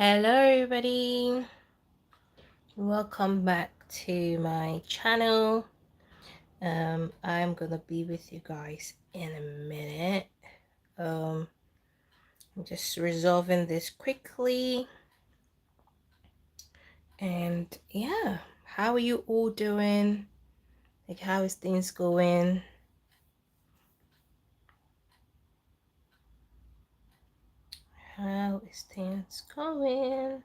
Hello everybody, welcome back to my channel. I'm gonna be with you guys in a minute. I'm just resolving this quickly, and yeah, how are you all doing? Like, how is things going? How is things going?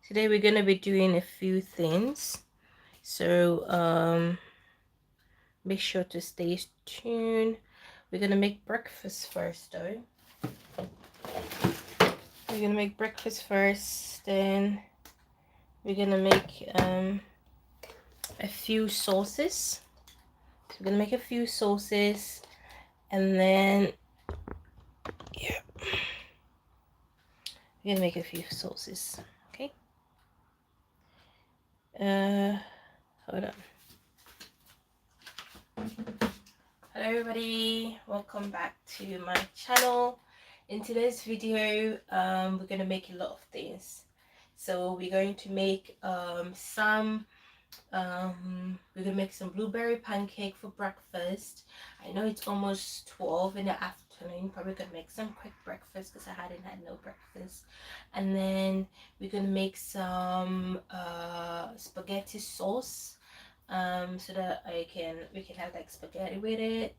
Today we're gonna be doing a few things, so make sure to stay tuned. We're gonna make breakfast first though. We're gonna make breakfast first, then we're gonna make a few sauces. So we're gonna make a few sauces, and then yeah, we're gonna make a few sauces. Okay. Hold on. Hello everybody, welcome back to my channel. In today's video, we're gonna make a lot of things. So we're going to make we're gonna make some blueberry pancake for breakfast. I know it's almost 12 in the afternoon. Probably gonna make some quick breakfast because I hadn't had no breakfast. And then we're gonna make some spaghetti sauce, so that we can have like spaghetti with it.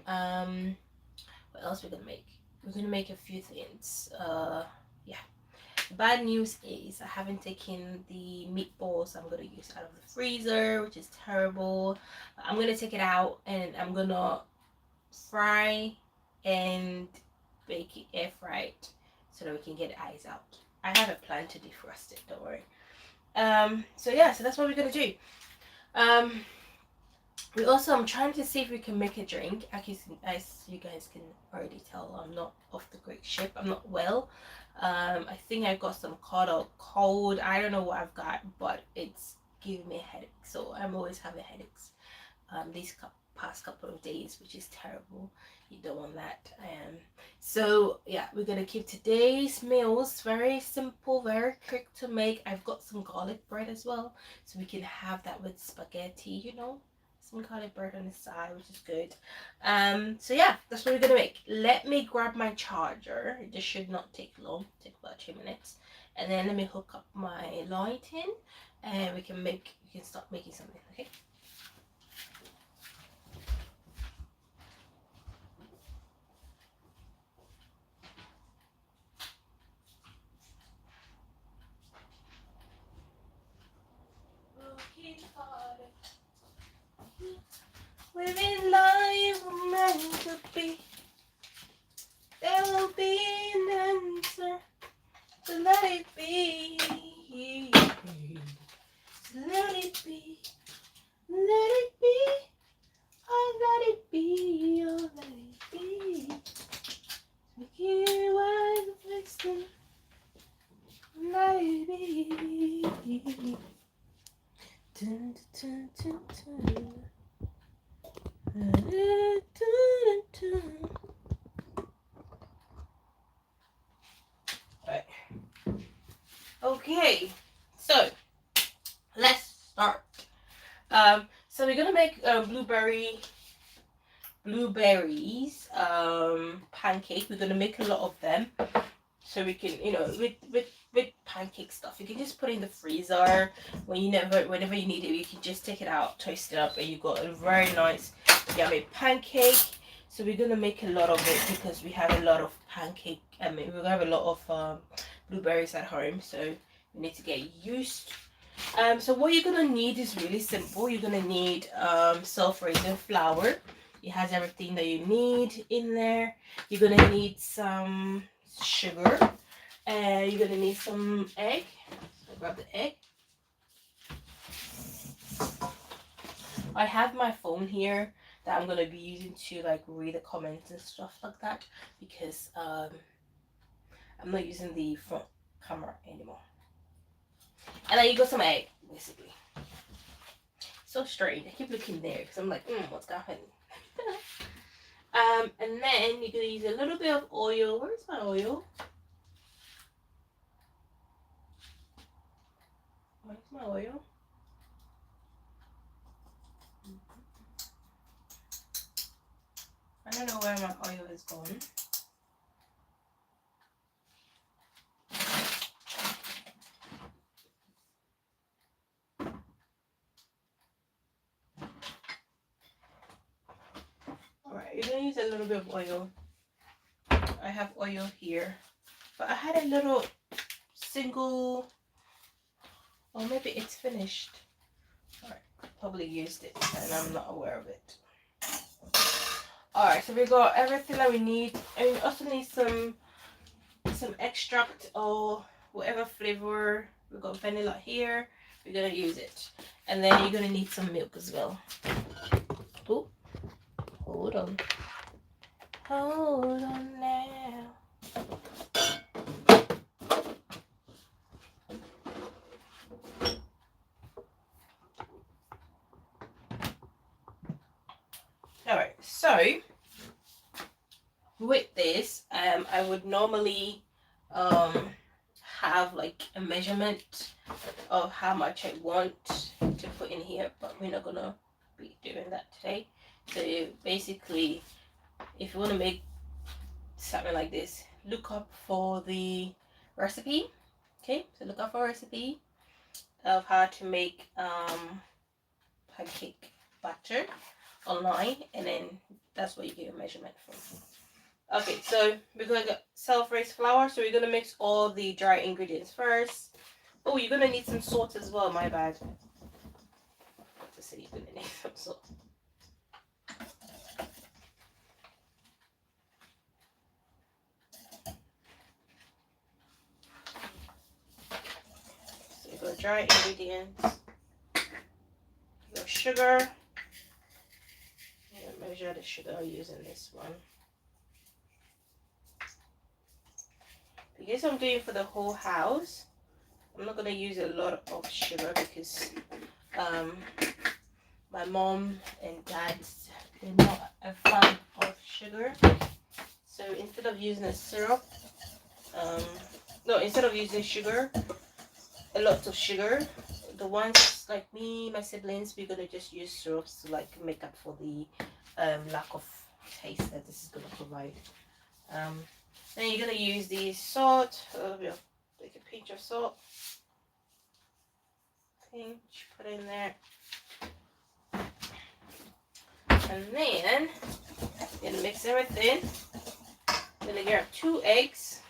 What else we're gonna make? We're gonna make a few things. Yeah. Bad news is I haven't taken the meatballs I'm gonna use out of the freezer, which is terrible. I'm gonna take it out and I'm gonna fry and bake it, air fry it, so that we can get the eyes out. I have a plan to defrost it, don't worry. So yeah, so that's what we're gonna do. I'm trying to see if we can make a drink. As you guys can already tell, I'm not off the great shape. I'm not well. I think I got some cold. I don't know what I've got, but it's giving me a headache. So I'm always having headaches these past couple of days, which is terrible. You don't want that. So yeah, we're gonna keep today's meals very simple, very quick to make. I've got some garlic bread as well, so we can have that with spaghetti, you know, some garlic bread on the side, which is good. So yeah, that's what we're gonna make. Let me grab my charger. This should not take long, take about 2 minutes. And then let me hook up my lighting and we can start making something. Okay. Living life meant to be. There will be an answer. So let it be. Let it be. Let it be. Oh, let it be. Oh, let it be. Make it wide fixing. Let it be. Dun, dun, dun, dun. Right. Okay, so let's start. So we're gonna make blueberries pancake. We're gonna make a lot of them, so we can, you know, with pancake stuff, you can just put it in the freezer whenever you need it. You can just take it out, toast it up, and you got a very nice yummy pancake. So we're gonna make a lot of it because we have a lot of we have a lot of blueberries at home, so we need to get used. So what you're gonna need is really simple. You're gonna need self-raising flour. It has everything that you need in there. You're gonna need some sugar, and you're gonna need some egg. So grab the egg. I have my phone here that I'm gonna be using to like read the comments and stuff like that, because I'm not using the front camera anymore. And then you got some egg, basically. So strange. I keep looking there because I'm like, what's happening? And then you're gonna use a little bit of oil. Where's my oil? my oil? I don't know where my oil is gone. Alright, you're gonna use a little bit of oil. I have oil here, but I had a little single, or maybe it's finished. Alright, probably used it and I'm not aware of it. Alright, so we got everything that we need, and we also need some extract or whatever flavor. We got vanilla here, we're gonna use it, and then you're gonna need some milk as well. Oh, hold on now. Alright, so with this, I would normally have like a measurement of how much I want to put in here, but we're not gonna be doing that today. So basically, if you want to make something like this, look up for the recipe. Okay, so look up for a recipe of how to make pancake batter online, and then that's what you get your measurement from. Okay, so we're gonna get self-raised flour, so we're gonna mix all the dry ingredients first. Oh, you're gonna need some salt as well, my bad. To say you're gonna need some salt. So you got dry ingredients, your sugar. I'm gonna measure the sugar using this one. Because I'm doing for the whole house, I'm not gonna use a lot of sugar because my mom and dad, they're not a fan of sugar. So instead of using a syrup, instead of using sugar, a lot of sugar, the ones like me, my siblings, we're gonna just use syrups to like make up for the lack of taste that this is gonna provide. Then you're gonna use the salt, like a pinch of salt. Pinch, put in there. And then you're gonna mix everything. I'm gonna grab 2 eggs.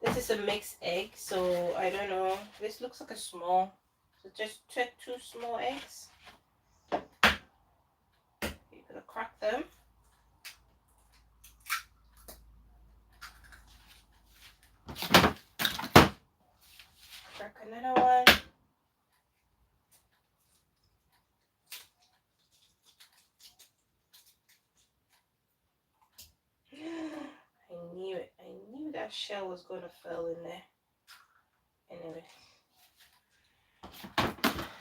This is a mixed egg, so I don't know. This looks like a small, so just take 2 small eggs. You're gonna crack them. Crack another one. I knew it. I knew that shell was going to fall in there. Anyway,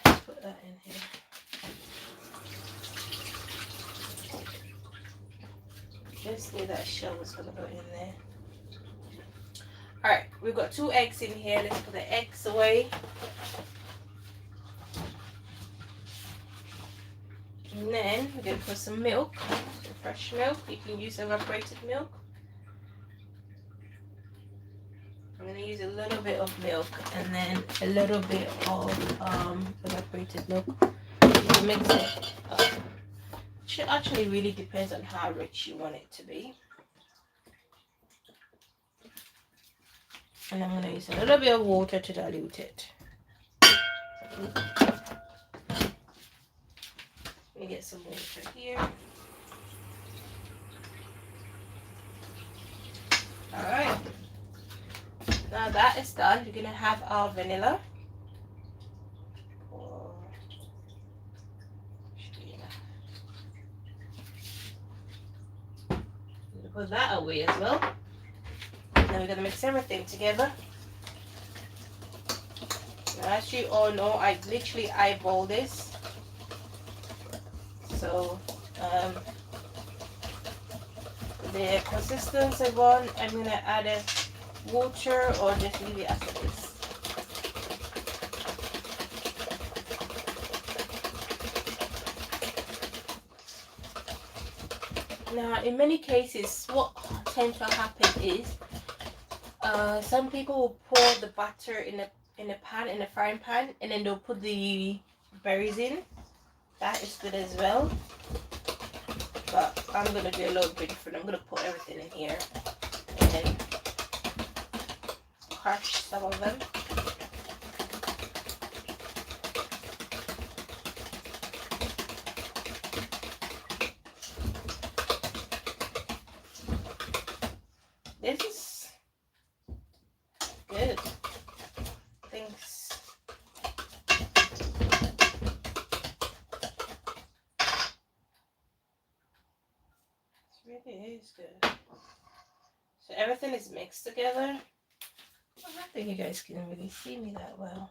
let's put that in here. Just knew that shell was going to go in there. Alright, we've got 2 eggs in here. Let's put the eggs away. And then we're going to put some milk, some fresh milk. You can use evaporated milk. I'm going to use a little bit of milk and then a little bit of evaporated milk. You can mix it up. It actually really depends on how rich you want it to be. And I'm going to use a little bit of water to dilute it. Let me get some water here. Alright. Now that is done, we're going to have our vanilla. Put that away as well. Then we're going to mix everything together. Now, as you all know, I literally eyeball this. So the consistency I want, I'm going to add a water or just leave it as it is. Now, in many cases, what tends to happen is some people will pour the butter in a frying pan, and then they'll put the berries in. That is good as well. But I'm gonna do a little bit different. I'm gonna put everything in here and then crush some of them. This is good. Thanks. It really is good. So everything is mixed together. I don't think you guys can really see me that well.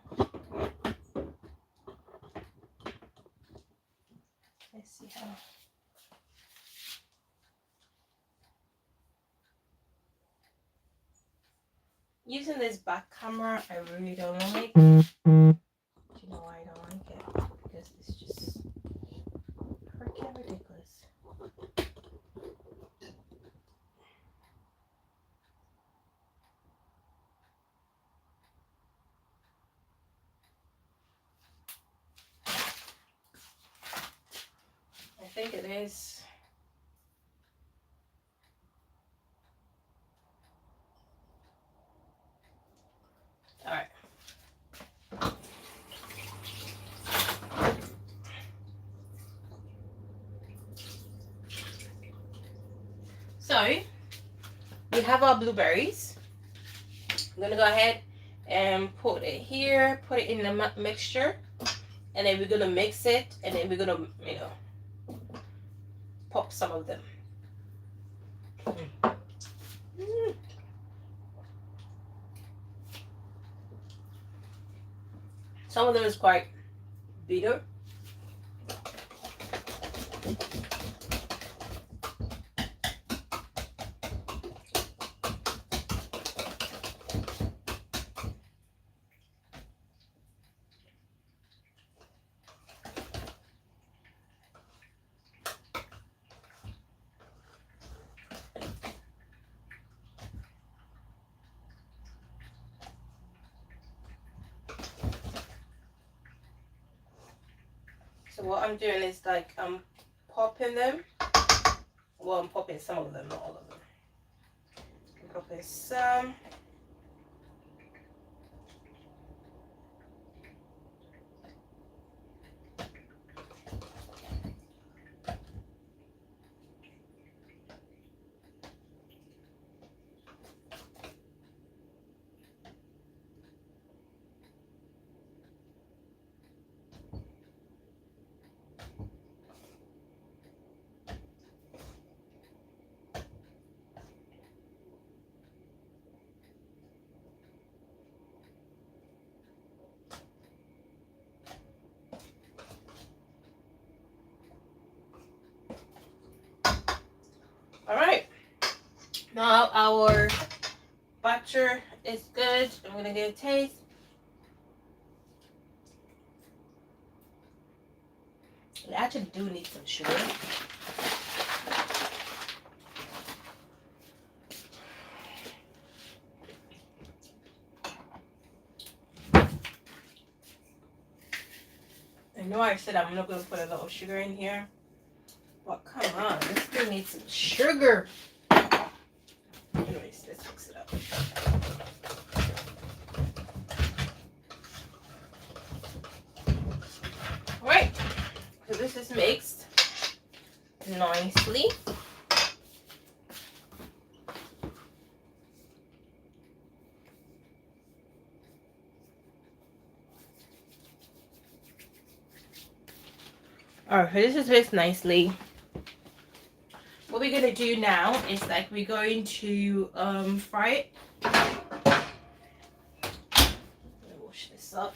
Let's see how. Using this back camera, I really don't like. Do you know why I don't like it? Because it's just freaking ridiculous. I think it is. All right. So we have our blueberries. I'm gonna go ahead and put it here, put it in the mixture, and then we're gonna mix it, and then we're gonna, pop some of them. Some of them is quite bitter. So what I'm doing is like I'm popping them. Well, I'm popping some of them, not all of them. I'm popping some. All right. Now our butter is good. I'm gonna get a taste. I actually do need some sugar. I know I said I'm not gonna put a lot of sugar in here, but come on, this thing needs some sugar. Anyways, let's mix it up. Alright, so this is mixed nicely. Alright, so this is mixed nicely. What we're gonna do now is like we're going to fry it. I'm gonna wash this up.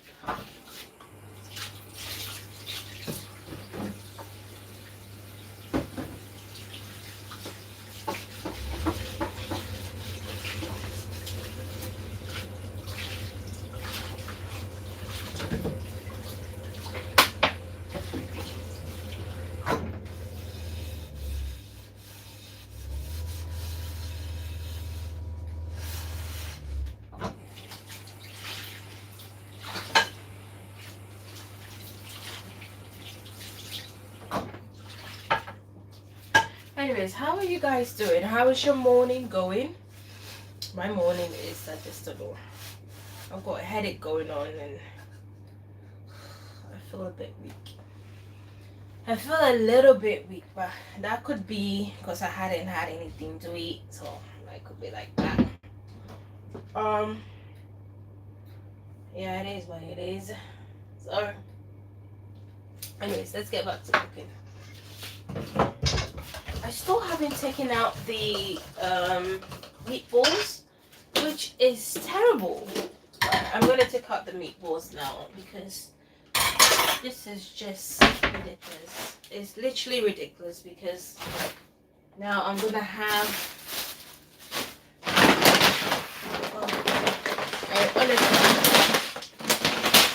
Anyways, how are you guys doing? How is your morning going? My morning is, I just don't know. I've got a headache going on and I feel a bit weak. I feel a little bit weak, but that could be because I hadn't had anything to eat, so it could be like that. Yeah, it is what it is. So, anyways, let's get back to cooking. I still haven't taken out the meatballs, which is terrible. I'm gonna take out the meatballs now because this is just ridiculous. It's literally ridiculous because now I'm gonna have.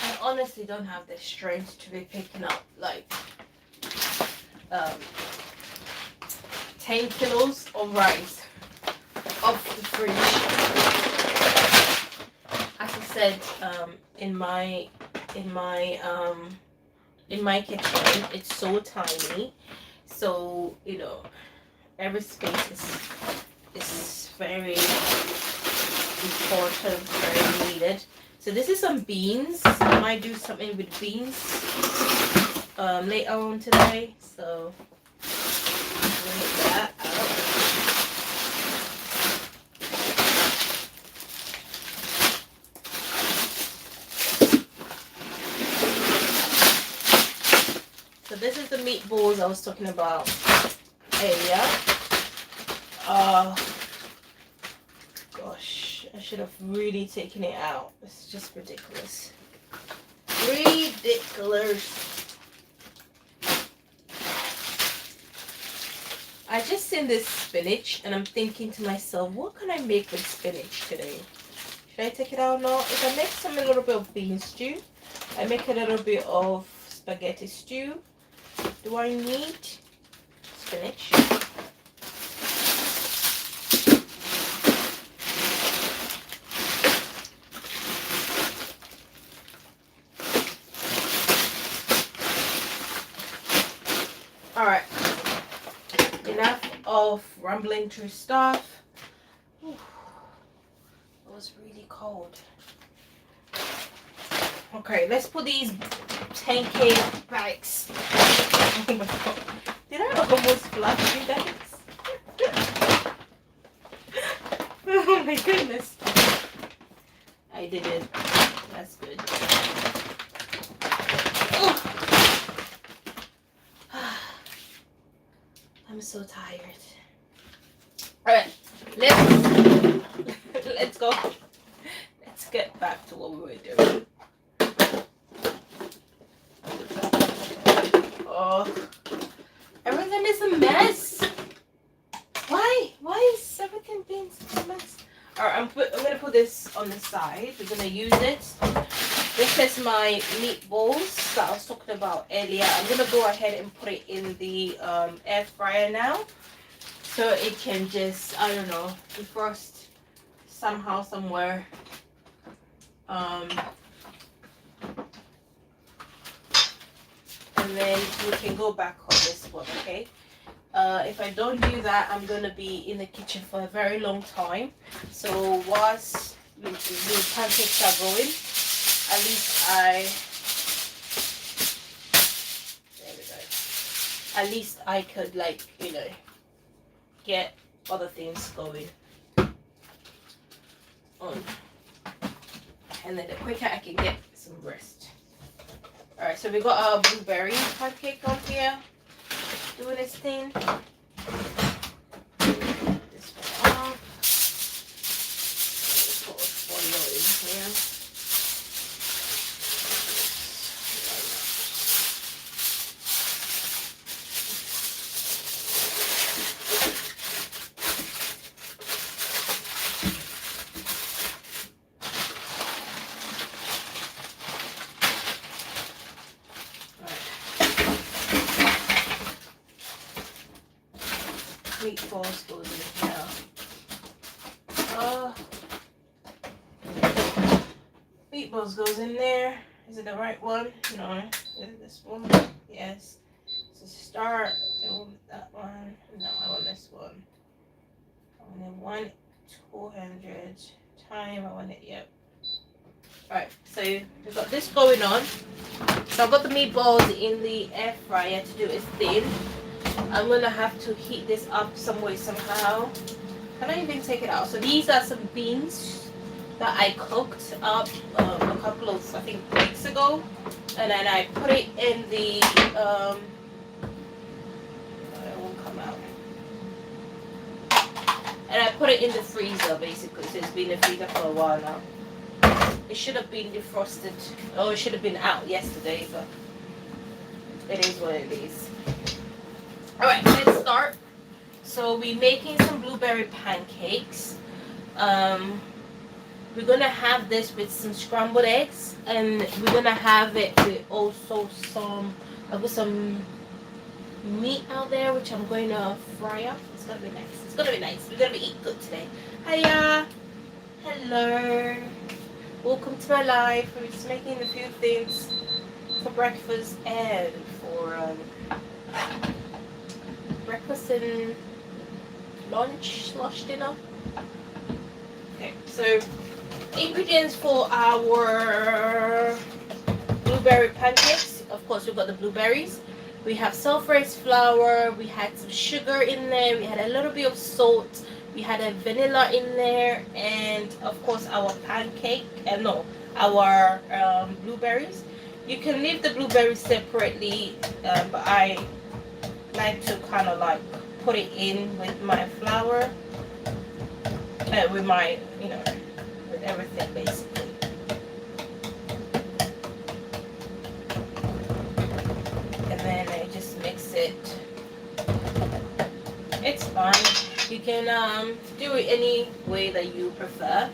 I honestly don't have the strength to be picking up like 10 kilos of rice off the fridge. As I said, in my kitchen, it's so tiny, so you know every space is very important, very needed. So this is some beans. I might do something with beans later on today. So bring that out. So this is the meatballs I was talking about earlier. Gosh, I should have really taken it out. It's just ridiculous. Ridiculous. I just seen this spinach and I'm thinking to myself, what can I make with spinach today? Should I take it out now? If I make a little bit of bean stew, I make a little bit of spaghetti stew. Do I need spinach? Alright, enough of rambling through stuff. Ooh, it was really cold. Okay, let's put these pancake bags. Oh my god, did I almost flush you guys? Oh my goodness. I did it. That's good. I'm so tired. Alright, let's go. Let's get back to what we were doing. Oh, everything is a mess. Why is everything being such a mess? Alright, I'm gonna put this on the side. We're gonna use it. This is my meatballs that I was talking about earlier. I'm gonna go ahead and put it in the air fryer now, so it can just, I don't know, defrost somehow, somewhere. And then we can go back on this one, okay? If I don't do that, I'm gonna be in the kitchen for a very long time. So whilst the pancakes are going, at least there we go. At least I could, like, you know, get other things going on. And then the quicker I can get some rest. Alright, so we got our blueberry pancake on here, doing its thing. This one off. Put a spoiler in here. Meatballs goes in here. Meatballs goes in there. Is it the right one? No. Is it this one? Yes. to start. I want that one. No, I want this one. I want 200 time. I want it. Yep. Alright, so we've got this going on. So I've got the meatballs in the air fryer to do it thin. I'm gonna have to heat this up some way somehow. Can I even take it out? So these are some beans that I cooked up a couple of, I think, weeks ago, and then I put it in the it won't come out. And I put it in the freezer basically. So it's been in the freezer for a while now. It should have been defrosted. Oh, it should have been out yesterday, but it is what it is. Alright, let's start. So we're making some blueberry pancakes. We're gonna have this with some scrambled eggs, and we're gonna have it with also some, I've got some meat out there which I'm going to fry up. It's gonna be nice. It's gonna be nice. We're gonna be eating good today. Hiya. Hello. Welcome to my life. We're just making a few things for breakfast and for breakfast and lunch / dinner. Okay, so ingredients for our blueberry pancakes. Of course, we've got the blueberries. We have self-raised flour. We had some sugar in there. We had a little bit of salt. We had a vanilla in there, and of course our pancake. Our blueberries. You can leave the blueberries separately, but I like to kind of like put it in with my flour, with my, with everything basically. And then I just mix it. It's fine. You can do it any way that you prefer.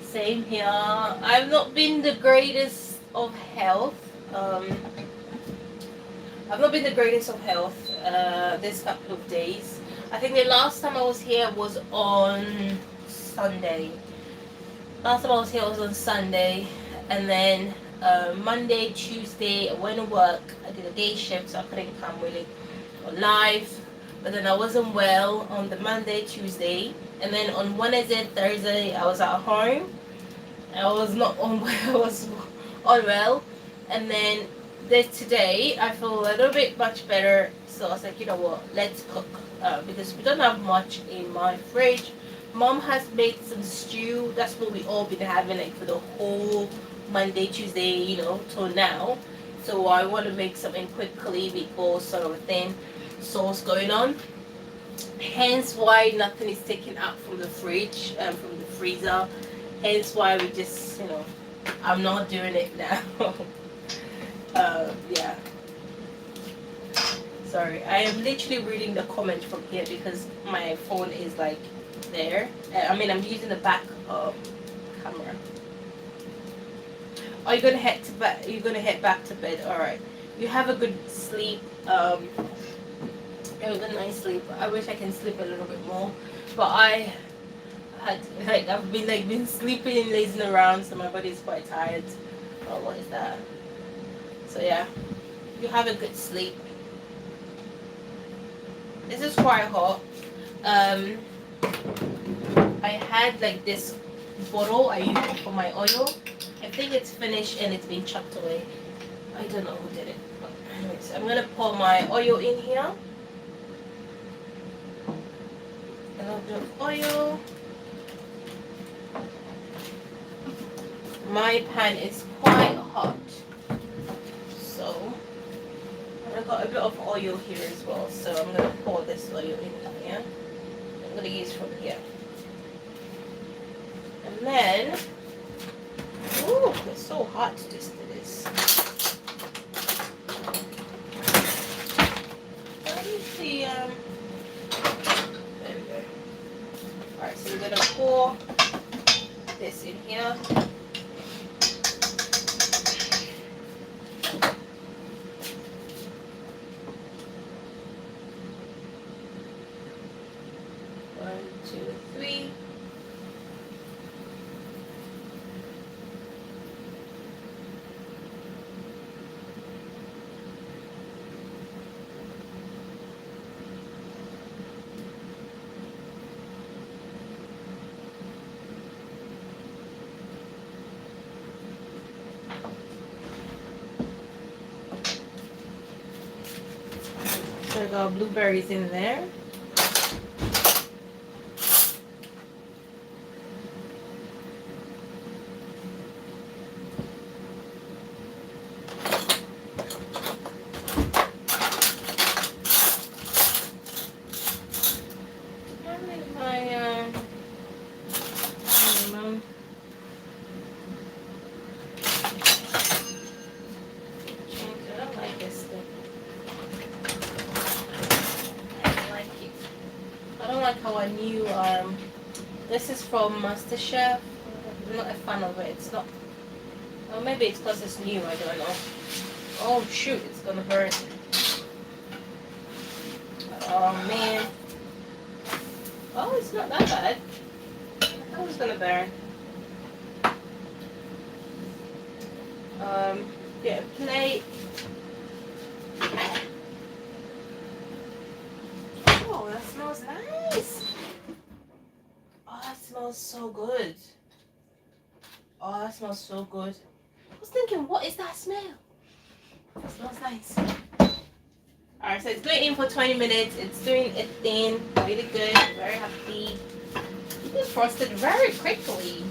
Same here. I've not been the greatest of health. This couple of days. I think the last time I was here was on Sunday. And then Monday, Tuesday, I went to work. I did a day shift, so I couldn't come really live. But then I wasn't well on the Monday, Tuesday, and then on Wednesday, Thursday, I was at home. I was not unwell. I was unwell, and then today I feel a little bit much better. So I was like, you know what, let's cook because we don't have much in my fridge. Mom has made some stew. That's what we all been having like for the whole Monday, Tuesday, till now. So I want to make something quickly, meatballs sort of a thing. Sauce going on. Hence why nothing is taken out from the fridge, from the freezer. Hence why we just, I'm not doing it now. Yeah. Sorry, I am literally reading the comment from here because my phone is like there. I'm using the back camera. Are you gonna head to bed? You're gonna head back to bed. All right. You have a good sleep. It was a nice sleep. I wish I can sleep a little bit more, but I've been sleeping and lazing around, so my body's quite tired. Oh, what is that? So yeah, you have a good sleep. This is quite hot. I had like this bottle I use for my oil. I think it's finished and it's been chucked away. I don't know who did it. But anyways, I'm gonna pour my oil in here. A little bit of oil. My pan is quite hot, so I've got a bit of oil here as well. So I'm gonna pour this oil in here. I'm gonna use from here, and then, ooh, it's so hot. This. Let me see. There we go. Alright, so we're gonna pour this in here. One, two, three. I got blueberries in there. This is from MasterChef. I'm not a fan of it. It's not. Or maybe it's because it's new. I don't know. Oh shoot! It's gonna burn. Oh man. Oh, it's not that bad. I was gonna burn. Get a plate. Oh, that smells nice. Oh, that smells so good. Oh, that smells so good. I was thinking, what is that smell? It smells nice. Alright, so it's going in for 20 minutes. It's doing its thing. Really good. Very happy. It just frosted very quickly.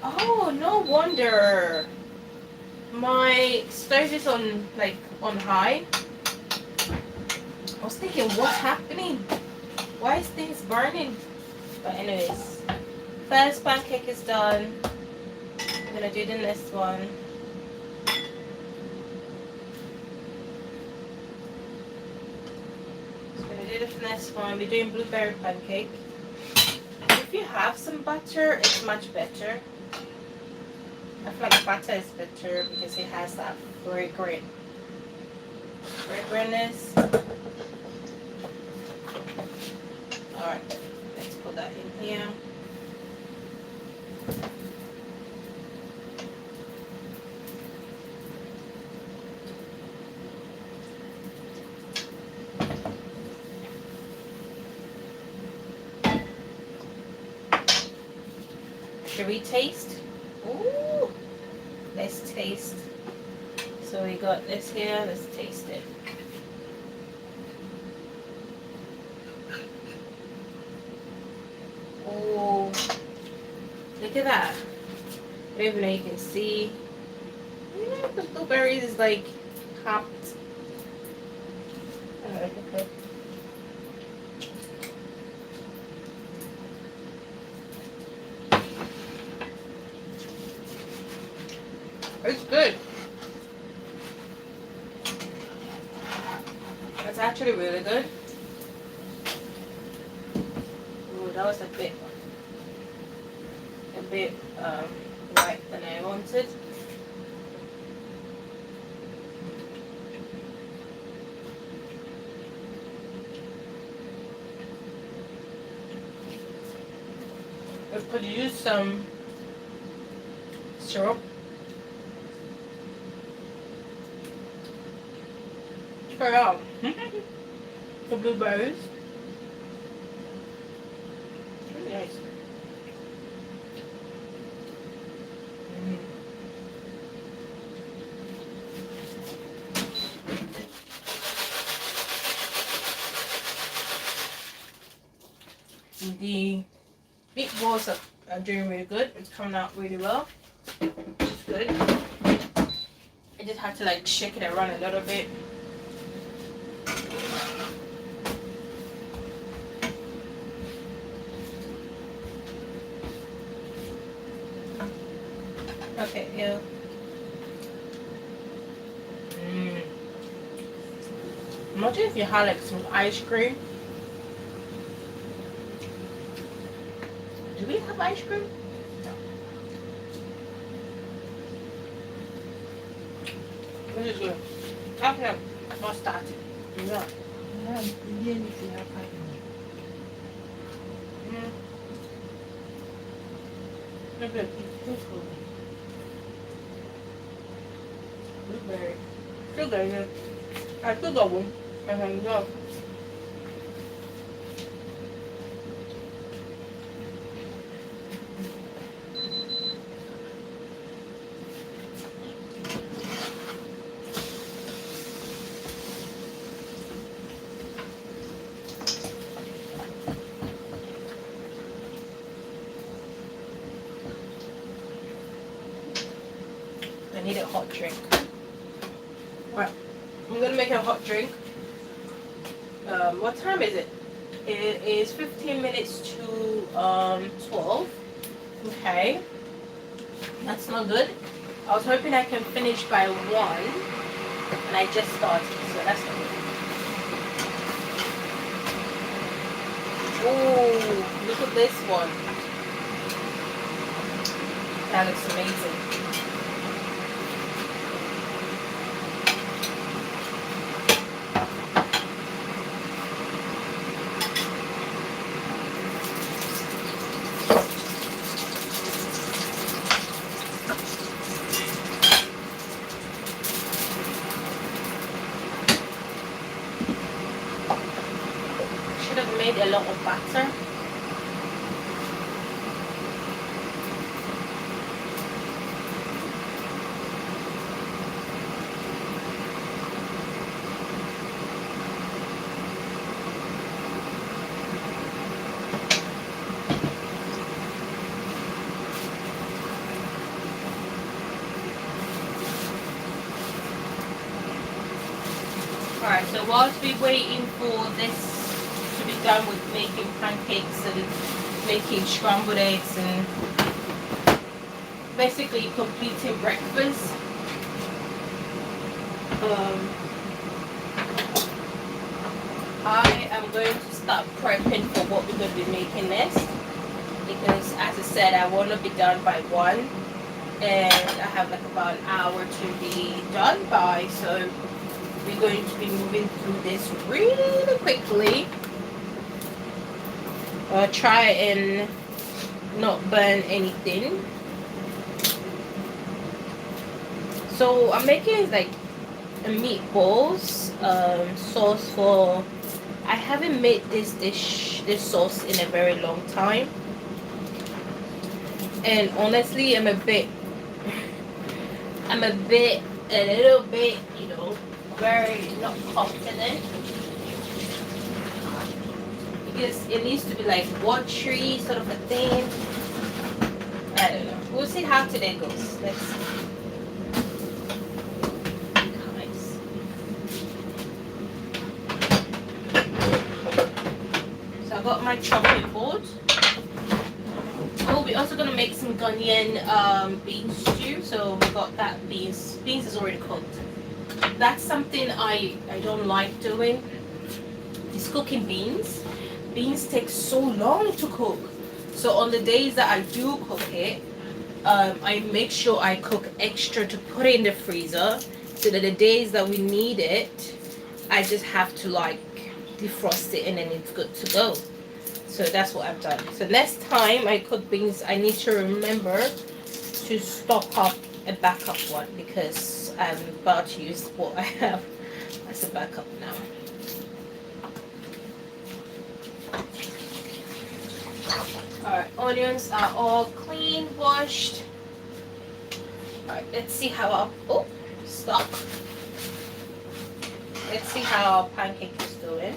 Oh, no wonder. My stove is on high. I was thinking, what's happening? Why is things burning? But anyways, first pancake is done. I'm gonna do the next one. So I'm gonna do the next one. We're doing blueberry pancake. If you have some butter, it's much better. I feel like butter is better because it has that fragrantness. Alright, let's put that in here. Should we taste? Ooh, let's taste. So we got this here, let's taste it. Oh, look at that. I don't even know you can see. Yeah, the blueberries is like popped. Alright, okay. It's good. That's actually really good. Ooh, that was a bit white than I wanted. I could use some syrup. Try out the blueberries. Really nice. The meatballs are doing really good. It's coming out really well. It's good. I just have to like shake it around a little bit. Okay, yeah. Imagine if you had like some ice cream. Do we have ice cream? No. This is good. Okay, let's start. Yeah. Okay. Blueberry. Still good. I still got one. I can go. need a hot drink. Alright, I'm gonna make a hot drink. What time is it? It is 15 minutes to 12. Okay, that's not good. I was hoping I can finish by 1, and I just started, so that's not good. Oh, look at this one. That looks amazing. Should have made a lot of butter. Alright, so whilst we're waiting for this to be done with making pancakes and making scrambled eggs and basically completing breakfast, I am going to start prepping for what we're going to be making next, because as I said, I want to be done by 1, and I have like about an hour to be done by, so we're going to be moving through this really quickly. Try and not burn anything. So I'm making like a meatballs sauce for. I haven't made this sauce in a very long time, and honestly, I'm a little bit, you know, very not confident, because it needs to be like watery sort of a thing. I don't know. We'll see how today goes. Let's see. Nice. So I got my chopping board. Oh, we're also gonna make some Ghanaian bean stew. So we got that beans. Beans is already cooked. That's something I don't like doing. Is cooking beans. Beans take so long to cook. So on the days that I do cook it, I make sure I cook extra to put it in the freezer, so that the days that we need it, I just have to like defrost it and then it's good to go. So that's what I've done. So next time I cook beans, I need to remember to stock up a backup one, because I'm about to use what I have as a backup now. Alright, onions are all clean, washed. Alright, let's see how our, oh, stop. Let's see how our pancake is doing.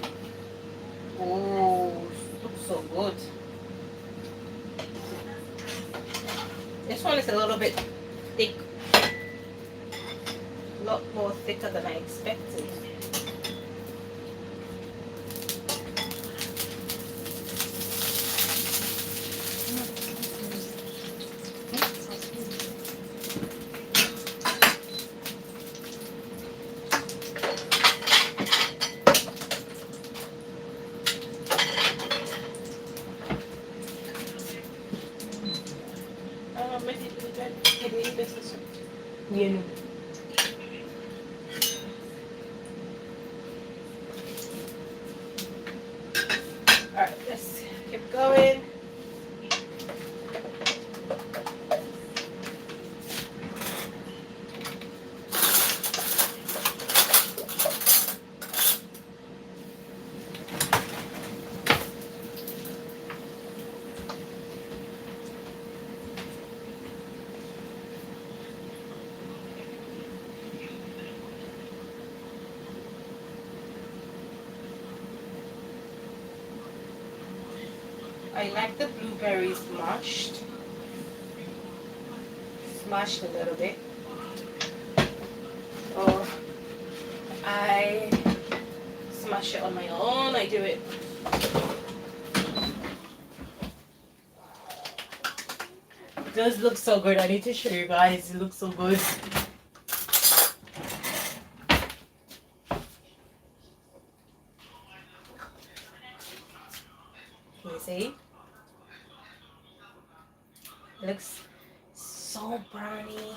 Oh, looks so good. This one is a little bit thick. A lot more thicker than I expected. Yun. Alright, let's keep going. I like the blueberries mashed. Smashed a little bit. I smash it on my own. I do it. It does look so good. I need to show you guys. It looks so good. Can you see? It looks so browny.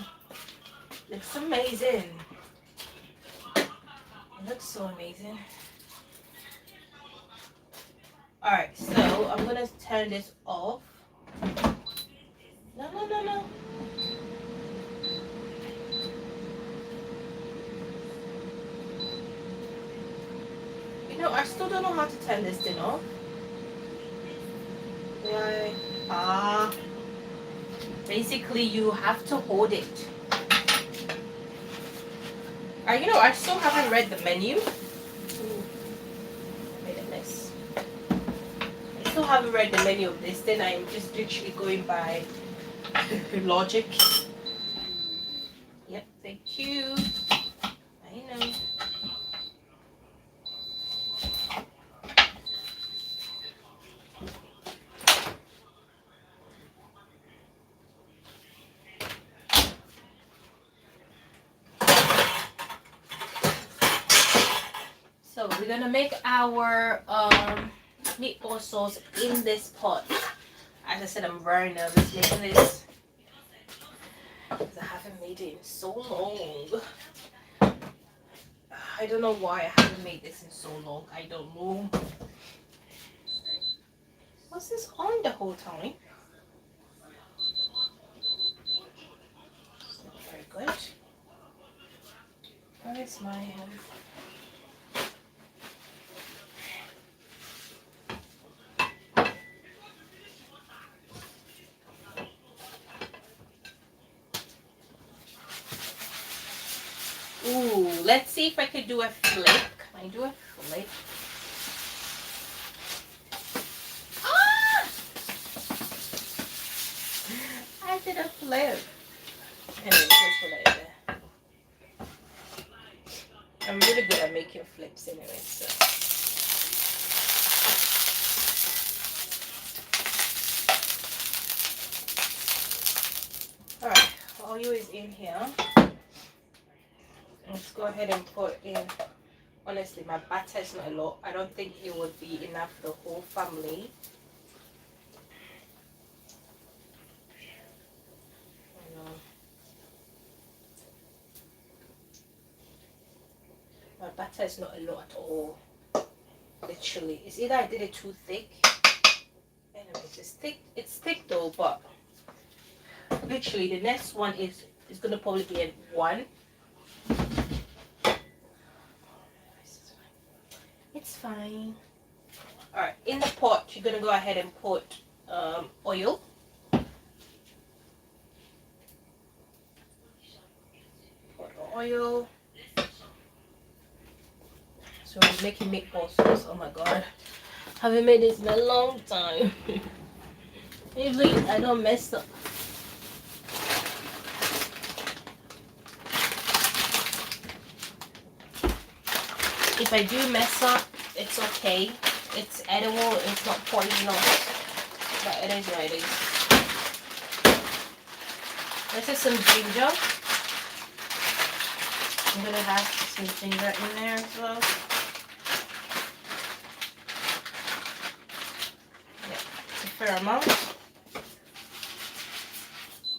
Looks amazing. It looks so amazing. Alright, so I'm gonna turn this off. No. You know, I still don't know how to turn this thing off. Basically you have to hold it. You know, I still haven't read the menu. Ooh, made a mess. I still haven't read the menu of this, then I'm just literally going by logic. Yep, thank you. I know. So we're gonna make our meatball sauce in this pot. As I said, I'm very nervous making this because I haven't made it in so long. I don't know why I haven't made this in so long. I don't know. Was this on the whole time? Very good. Where is my Ooh, let's see if I could do a flip. Can I do a flip? Ah! I did a flip. Anyway, just put it there. I'm really good at making flips anyway, so. Alright, oil is in here. Let's go ahead and put in, honestly, my batter is not a lot. I don't think it would be enough for the whole family. My batter is not a lot at all. Literally, it's either I did it too thick. Anyways, it's thick though, but literally the next one is gonna probably be a 1. It's fine. Alright, in the pot you're gonna go ahead and put oil. Put oil. So we're making meatball sauce. Oh my god, haven't made this in a long time. Usually I don't mess up. If I do mess up, it's okay. It's edible, it's not poisonous. But it is what it is. This is some ginger. I'm gonna have some ginger in there as well. Yeah, it's a fair amount.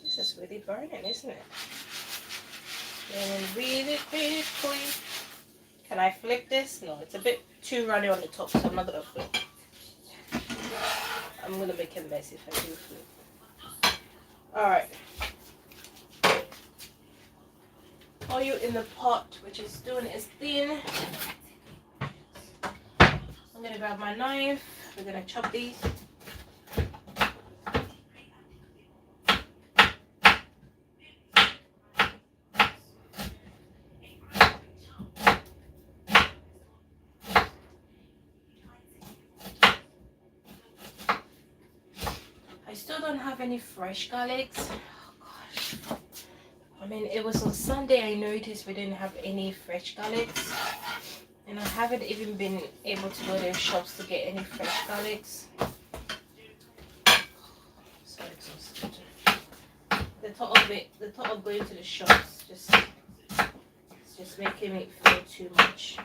This is really burning, isn't it? And really quickly. Can I flip this? No, it's a bit too runny on the top, so I'm not gonna flip. I'm gonna make a mess if I do flip. Alright. Oil in the pot, which is doing its thing. I'm gonna grab my knife. We're gonna chop these. I still don't have any fresh garlics. Oh gosh. I mean, it was on Sunday I noticed we didn't have any fresh garlics. And I haven't even been able to go to the shops to get any fresh garlics. So exhausted. The thought of going to the shops it's just making me feel too much.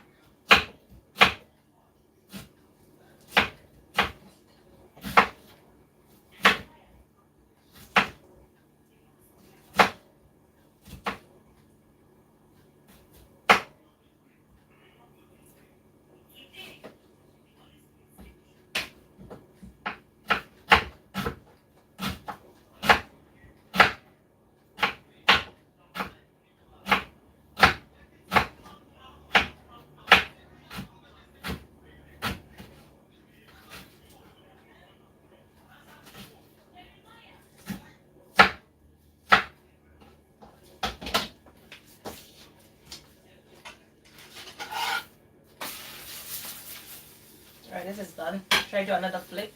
Alright, this is done. Should I do another flip?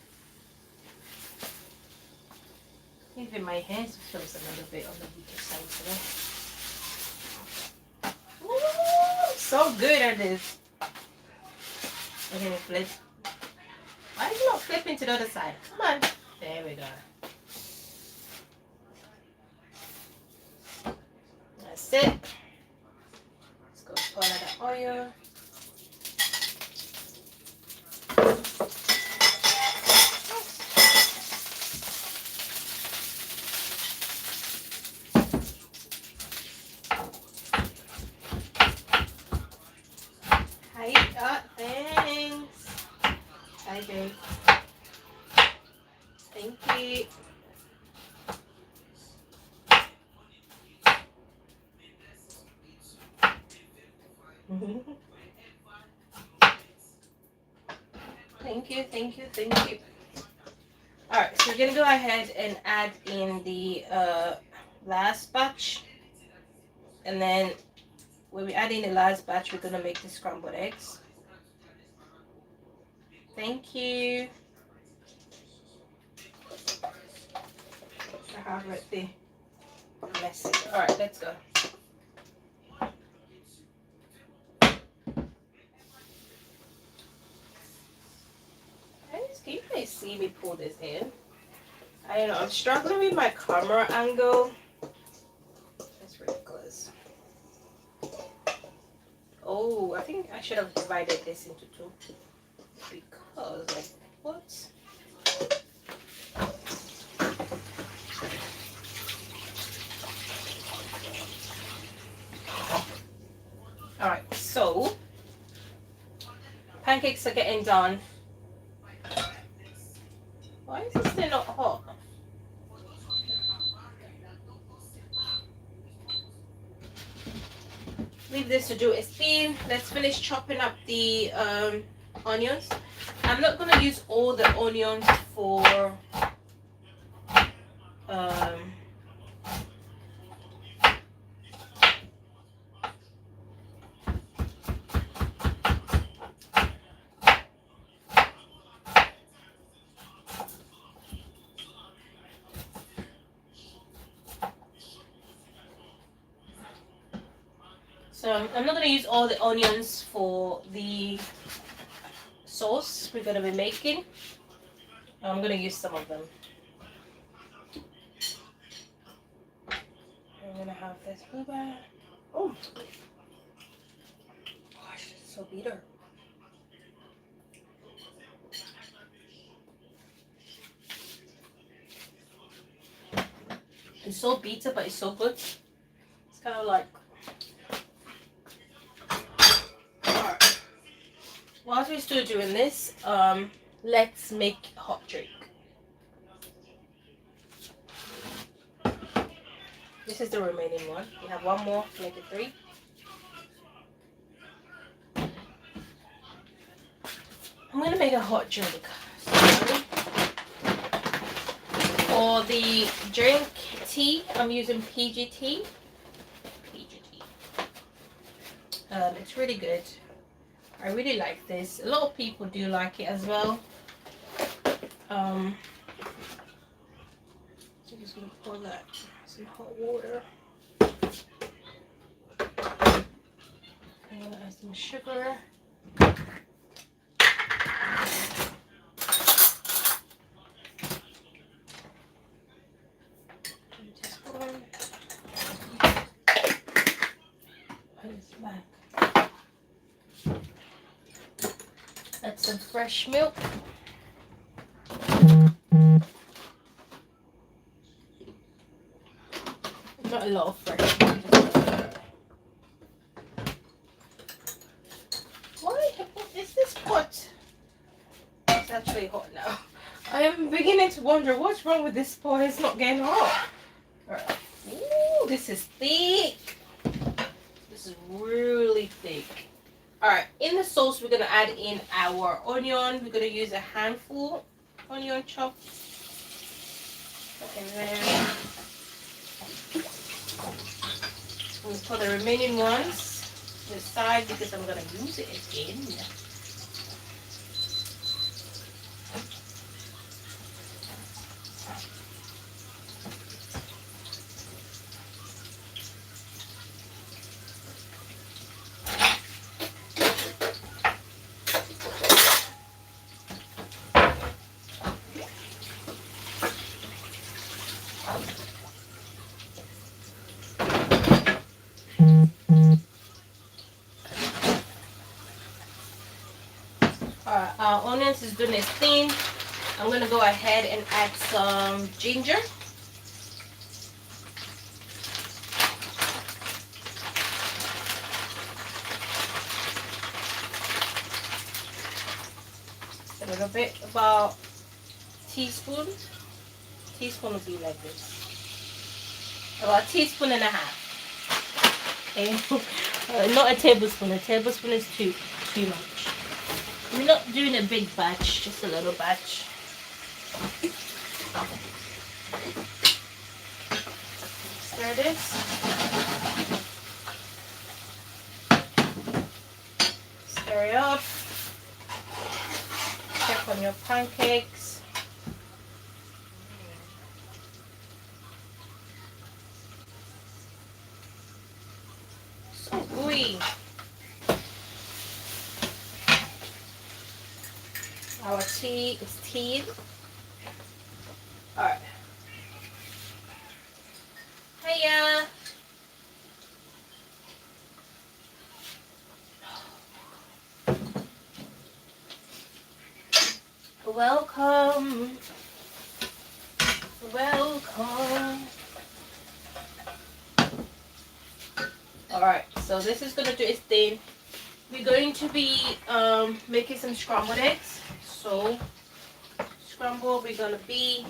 Even my hands feels a little bit on the weaker side today. Ooh, so good at this. Okay, flip. Why is it not flipping to the other side? Come on. There we go. That's it. Let's go pour another oil. Thanks. Hi, babe. Thank you. Thank you, thank you, thank you. Alright, so we're gonna go ahead and add in the last batch. And then when we add in the last batch, we're gonna make the scrambled eggs. Thank you. I have right there. Messy. Alright, let's go. Can you guys see me pull this in? I don't know, I'm struggling with my camera angle. That's ridiculous. Oh, I think I should have divided this into two. Because, like, what? Alright, so pancakes are getting done. Why is it still not hot? Leave this to do its thing. Let's finish chopping up the onions. I'm not going to use all the onions for I'm not going to use all the onions for the sauce we're going to be making. I'm going to use some of them. I'm going to have this blueberry. Oh, gosh, it's so bitter. It's so bitter, but it's so good. It's kind of like. Alright. Whilst we're still doing this, let's make hot drink. This is the remaining one. We have one more, make it 3. I'm gonna make a hot drink. For the drink tea, I'm using PGT. It's really good. I really like this. A lot of people do like it as well. I'm just gonna pour that some hot water. I'm gonna add some sugar. Add some fresh milk. Not a lot of fresh milk. Why? What is this pot? It's actually hot now. I am beginning to wonder what's wrong with this pot. It's not getting hot. Alright. Ooh, this is thick. This is really thick. Alright, in the sauce we're gonna add in our onion. We're gonna use a handful onion chopped. And then we'll put the remaining ones to the side because I'm gonna use it again. Our onions is doing its thing. I'm gonna go ahead and add some ginger. A little bit, about teaspoon. Teaspoon will be like this. About a teaspoon and a half. Okay. Not a tablespoon. A tablespoon is too much. We're not doing a big batch, just a little batch. Stir this. Stir it up. Check on your pancakes. So gooey. Our tea is teed. Alright. Hiya. Welcome. Welcome. Alright, so this is gonna do its thing. We're going to be making some scrambled eggs. So scramble we're gonna be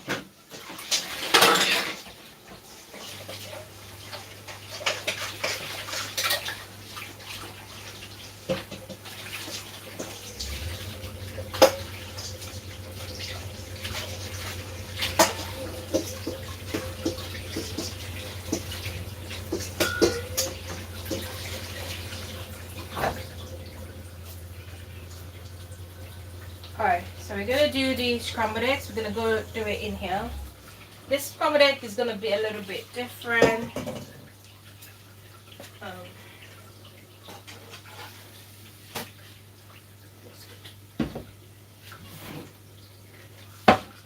Alright, so we're gonna do the scrambled eggs. We're gonna go do it in here. This scrambled egg is gonna be a little bit different. It's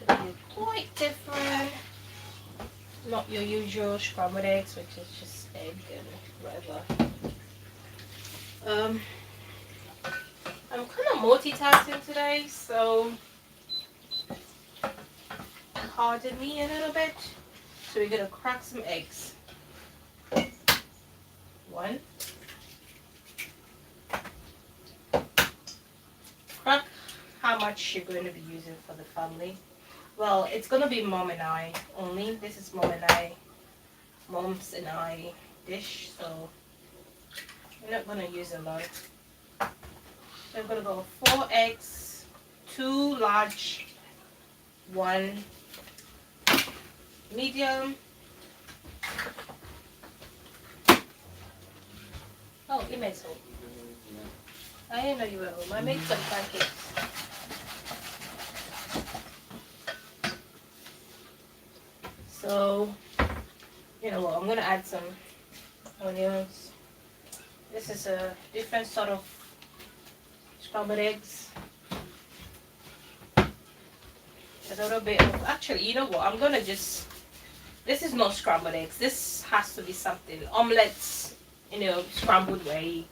gonna be quite different. Not your usual scrambled eggs, which is just egg and whatever. I'm kind of multitasking today, so pardon me a little bit. So we're gonna crack some eggs. One. Crack how much you're going to be using for the family. Well, it's gonna be mom and I only. This is mom's and I dish, so we're not gonna use a lot. So I'm gonna go 4 eggs, 2 large, 1 medium. Oh, you made some. I didn't know you were home. I made some pancakes. So, you know what? I'm gonna add some onions. This is a different sort of scrambled eggs. A little bit of, actually, you know what, I'm gonna just, this is not scrambled eggs, this has to be something, omelets, you know, scrambled way,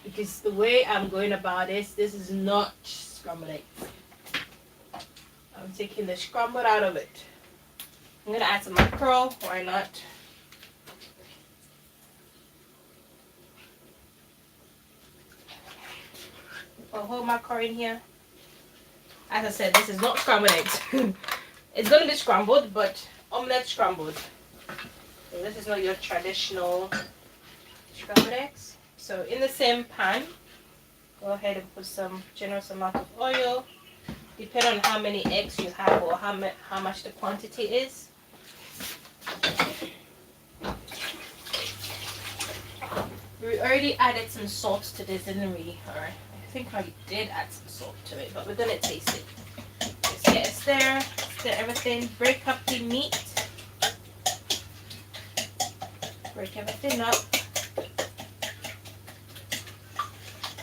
because the way I'm going about this is not scrambled eggs. I'm taking the scrambled out of it. I'm gonna add some mackerel, why not? Put a whole mackerel in here. As I said, this is not scrambled eggs. It's gonna be scrambled, but omelette scrambled. So this is not your traditional scrambled eggs. So in the same pan, go ahead and put some generous amount of oil. Depending on how many eggs you have or how much the quantity is. We already added some salt to this, didn't we? Alright, I think I did add some salt to it, but we're gonna taste it. Let's get it stir everything, break up the meat. Break everything up.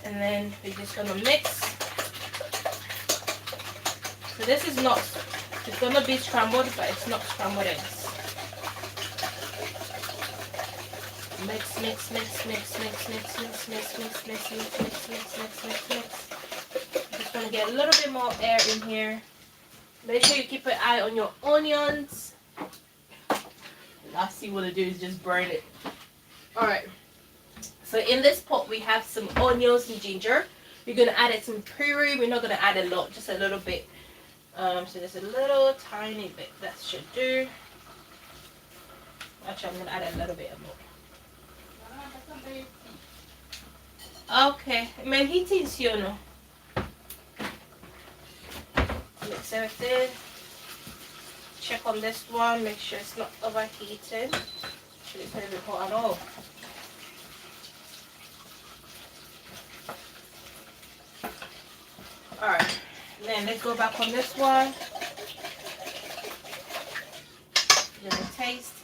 And then we're just gonna mix. So this is not, it's gonna be scrambled, but it's not scrambled eggs. Mix, mix, mix, mix, mix, mix, mix, mix, mix, mix, mix, mix, mix, mix, mix, mix. Just gonna get a little bit more air in here. Make sure you keep an eye on your onions. The last thing you wanna do is just burn it. Alright. So in this pot we have some onions and ginger. We're gonna add it some puree. We're not gonna add a lot, just a little bit. So just a little tiny bit, that should do. Actually, I'm gonna add a little bit more. Okay, my heat is here now. Mix everything. Check on this one, make sure it's not overheated. Actually, it's not even hot at all. Alright, then let's go back on this one. Give it a taste.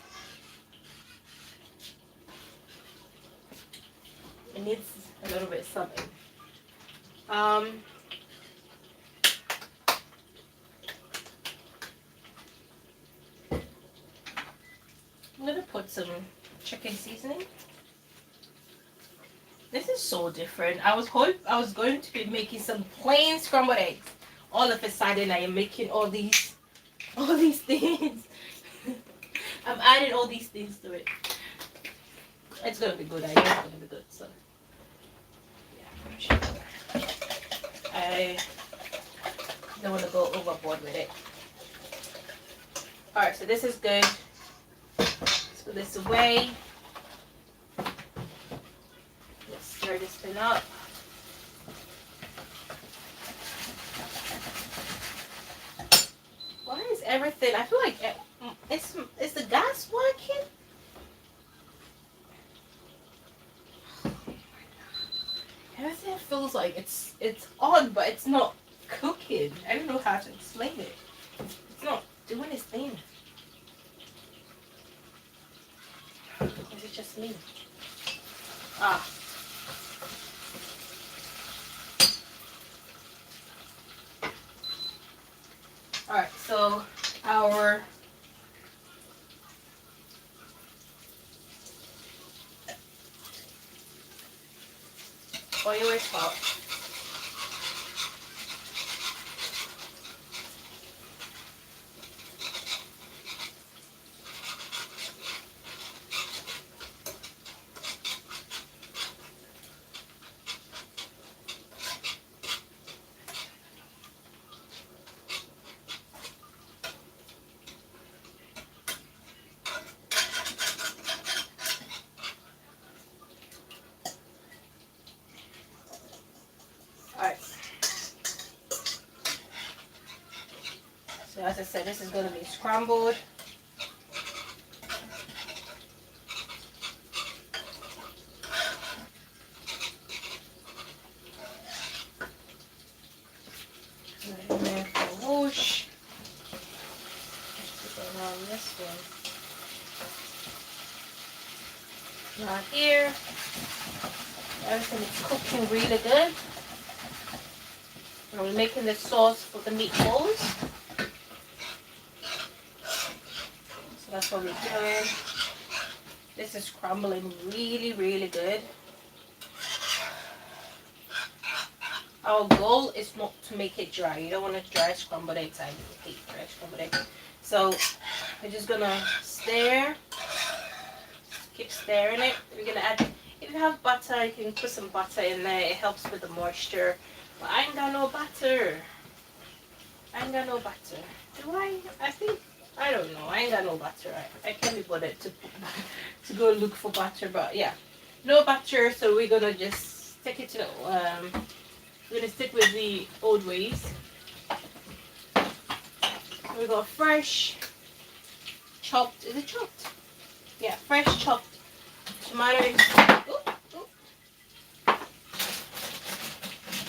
It needs a little bit of something. I'm gonna put some chicken seasoning. This is so different. I was going to be making some plain scrambled eggs. All of a sudden I am making all these things. I'm adding all these things to it. It's gonna be good. I know it's gonna be good. So yeah, I don't want to go overboard with it. All right, so this is good. Let's put this away. Let's stir this thing up. Why is everything? I feel like is the gas working? Everything feels like it's on, but it's not cooking. I don't know how to explain it. It's not doing its thing. Is it just me? Ah. Alright, so our oil is hot. So as I said, this is going to be scrambled. In there for a whoosh. Put it around this way. Now here, everything is cooking really good. And we're making the sauce for the meatballs. So that's what we're doing. This is crumbling really, really good. our goal is not to make it dry. You don't want to dry scrambled eggs. I hate dry scrambled eggs. So we're just gonna stir. Keep stirring it. We're gonna add, if you have butter, you can put some butter in there. It helps with the moisture. But I ain't got no butter. I ain't got no butter. Do I? I think, I don't know. I ain't got no butter. I can't be bothered to go look for butter. But yeah, no butter. So we're gonna just stick it to the, we're gonna stick with the old ways. We got fresh chopped. Is it chopped? Yeah, fresh chopped tomatoes. Ooh.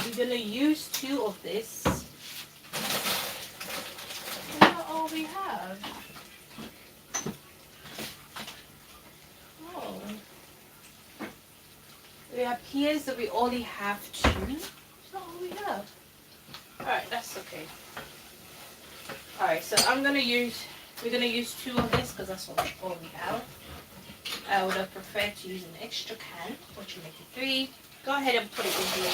We're gonna use 2 of this. Is that all we have? Oh. We have peas, so we only have 2. That's not all we have. Alright, that's okay. Alright, so we're gonna use 2 of this because that's all we have. I would have preferred to use an extra can, which will make it 3. Go ahead and put it in here.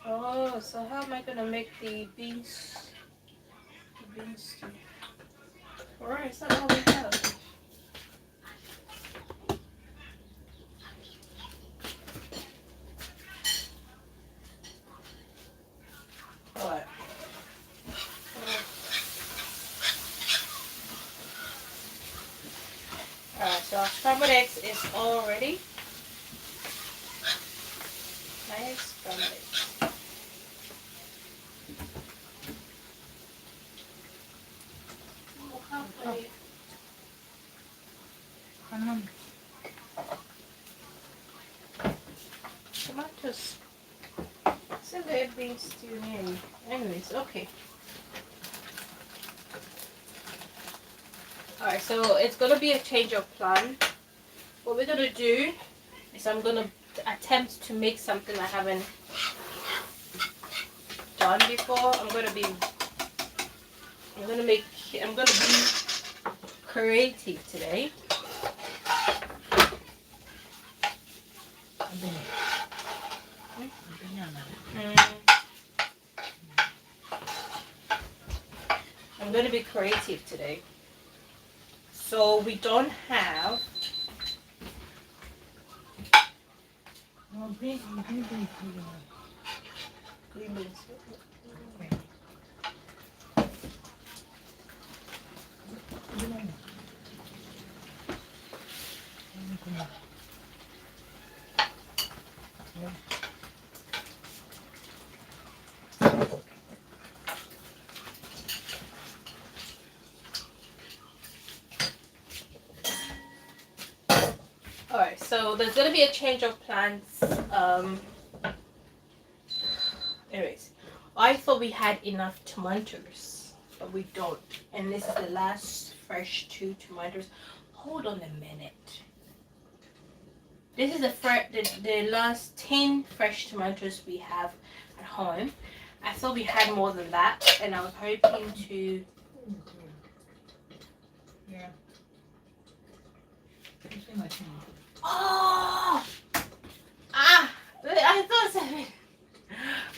Oh, so how am I gonna make the beans? The beans stew. Alright, is that all we have? Alright. Alright, so our scrambled eggs is all ready. Nice scrambled eggs. Tomatoes. So the beans stew nearly. Anyways, okay. Alright, so it's gonna be a change of plan. What we're gonna do is I'm gonna attempt to make something I haven't done before. I'm gonna be creative today. I'm going to be creative today. So we don't have green beans. Alright, so there's going to be a change of plans. Anyways, I thought we had enough tomatoes, but we don't. And this is the last fresh 2 tomatoes. Hold on a minute. This is the last 10 fresh tomatoes we have at home. I thought we had more than that, and I was hoping to... Yeah. Oh! Ah! I thought something.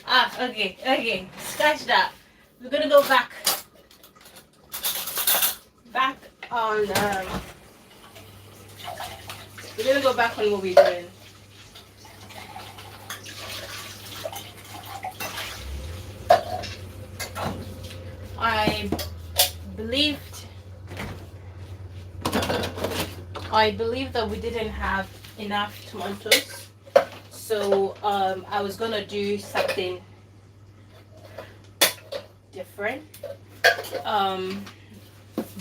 Ah, okay. Scratch that. We're gonna go back on. We're gonna go back on what we're doing. I believe that we didn't have enough tomatoes, so I was gonna do something different,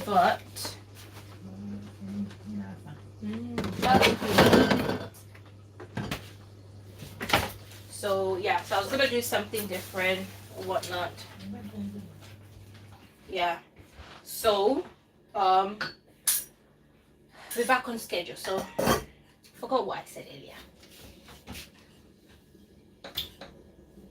but so yeah, so I was gonna do something different or whatnot. Yeah, so we're back on schedule. So forgot what I said earlier.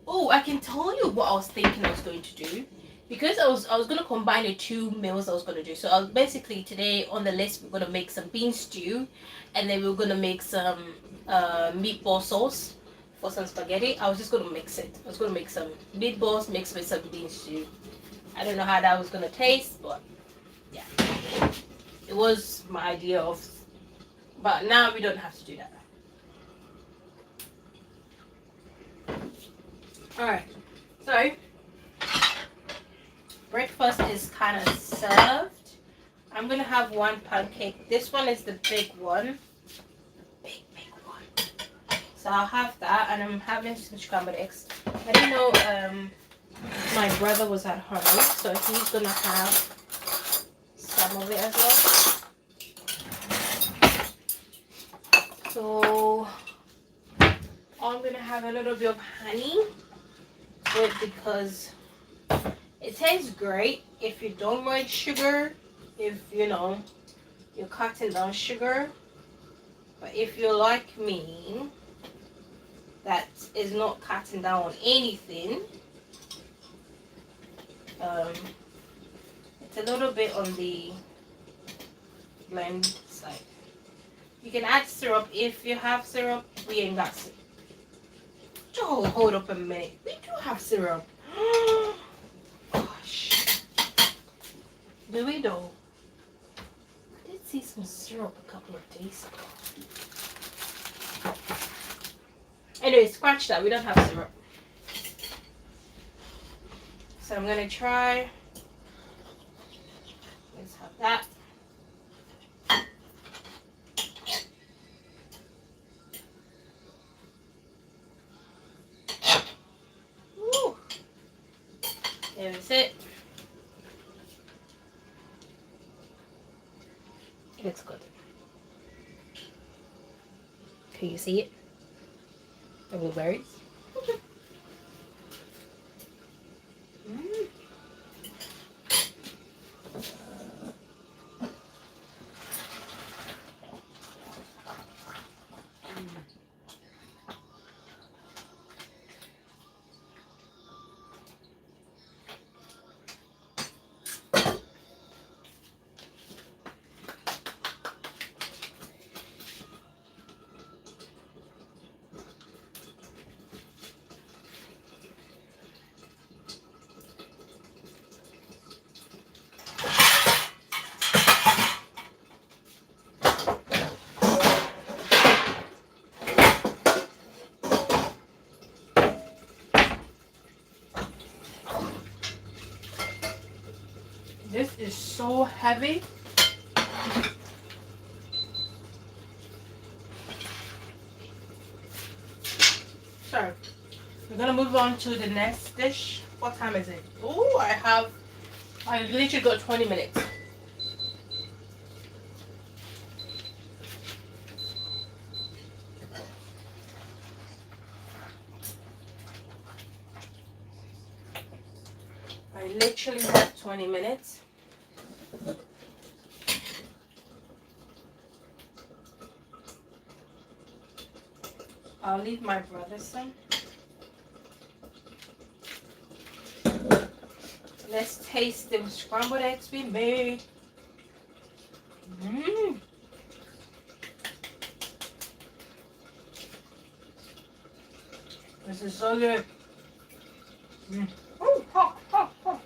Oh, I can tell you what I was thinking I was going to do, because I was going to combine the two meals I was going to do. So I was basically, today on the list, we're going to make some bean stew, and then we're going to make some meatball sauce for some spaghetti. I was just going to mix it. I was going to make some meatballs mixed with some bean stew. I don't know how that was going to taste, but yeah, it was my idea of, but now we don't have to do that. Alright, so breakfast is kind of served. I'm gonna have one pancake. This one is the big one. Big one. So I'll have that, and I'm having some scrambled eggs. I didn't know my brother was at home, so he's gonna have some of it as well. So I'm gonna have a little bit of honey with, because it tastes great if you don't like sugar, if you know you're cutting down sugar. But if you're like me, that is not cutting down on anything, it's a little bit on the blend side. You can add syrup if you have syrup. We ain't got syrup. Hold up a minute. We do have syrup. Gosh. Do we though? I did see some syrup a couple of days ago. Anyway, scratch that. We don't have syrup. So I'm gonna try. Let's have that. Woo. There's it. It looks good. Can you see it? The blueberries. This is so heavy. So, we're gonna move on to the next dish. What time is it? Oh, I literally got 20 minutes. I literally have 20 minutes. I'll leave my brother some. Let's taste the scrambled eggs we made. This is so good. Ooh, hot, hot, hot.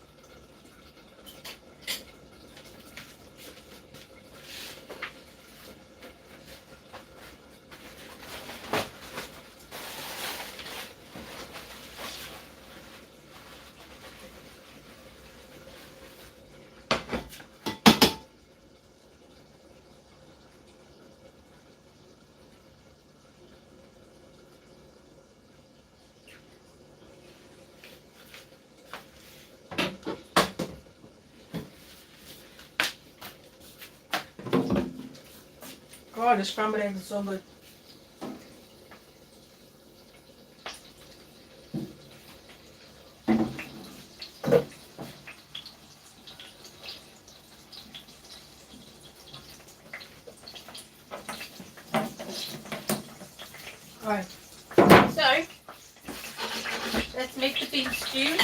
Oh, the scrambled eggs is so good. Alright, so let's make the beef stew.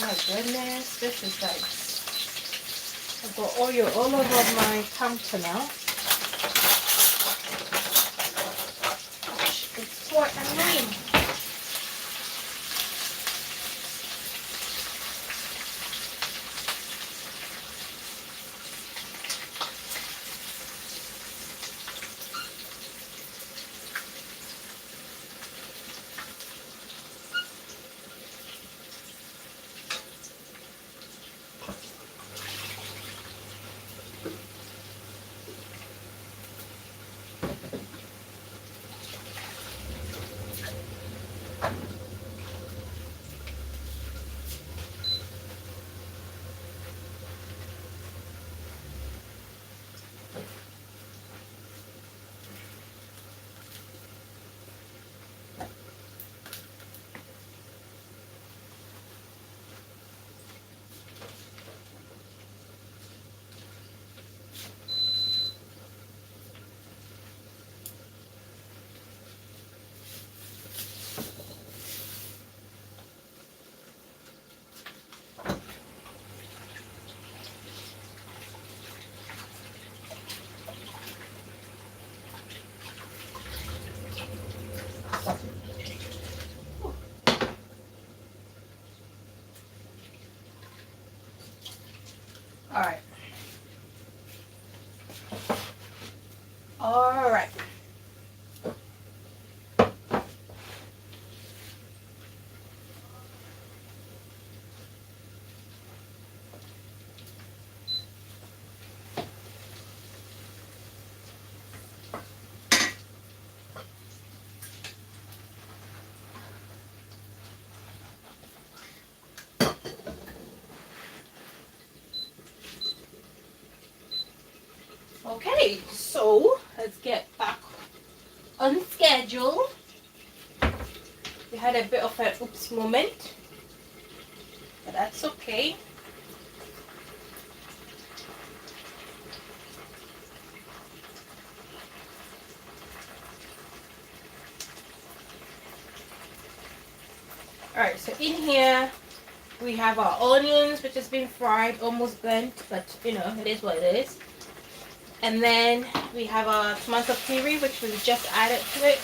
Oh my goodness, this is like, I've got oil all over my counter now. It's quite annoying. All right. All right. Okay, so let's get back on schedule. We had a bit of an oops moment, but that's okay. Alright, so in here we have our onions, which has been fried, almost burnt, but you know, it is what it is. And then we have our tomato puree, which was just added to it.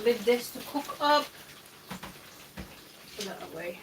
Leave this to cook up. Put that away.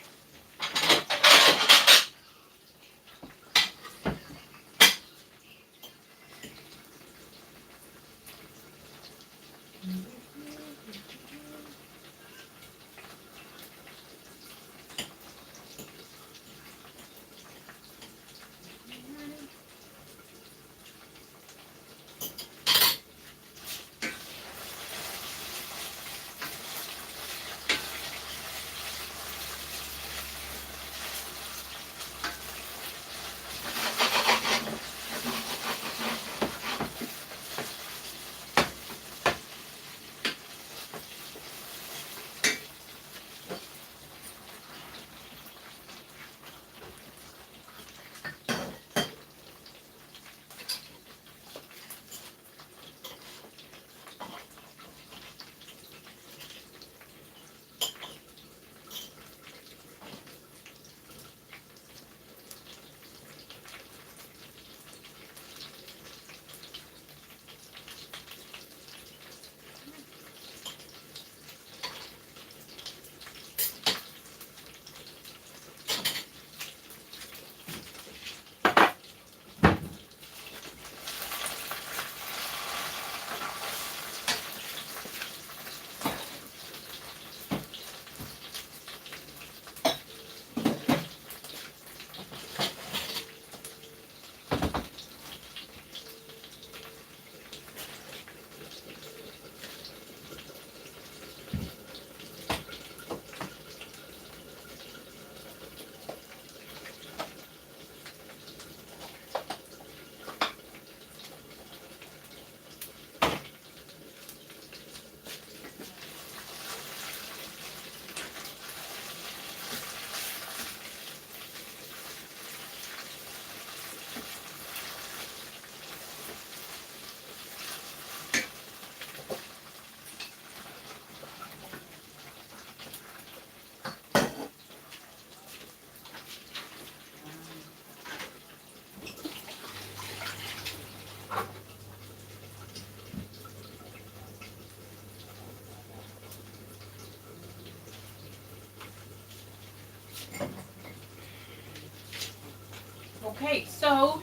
Okay, so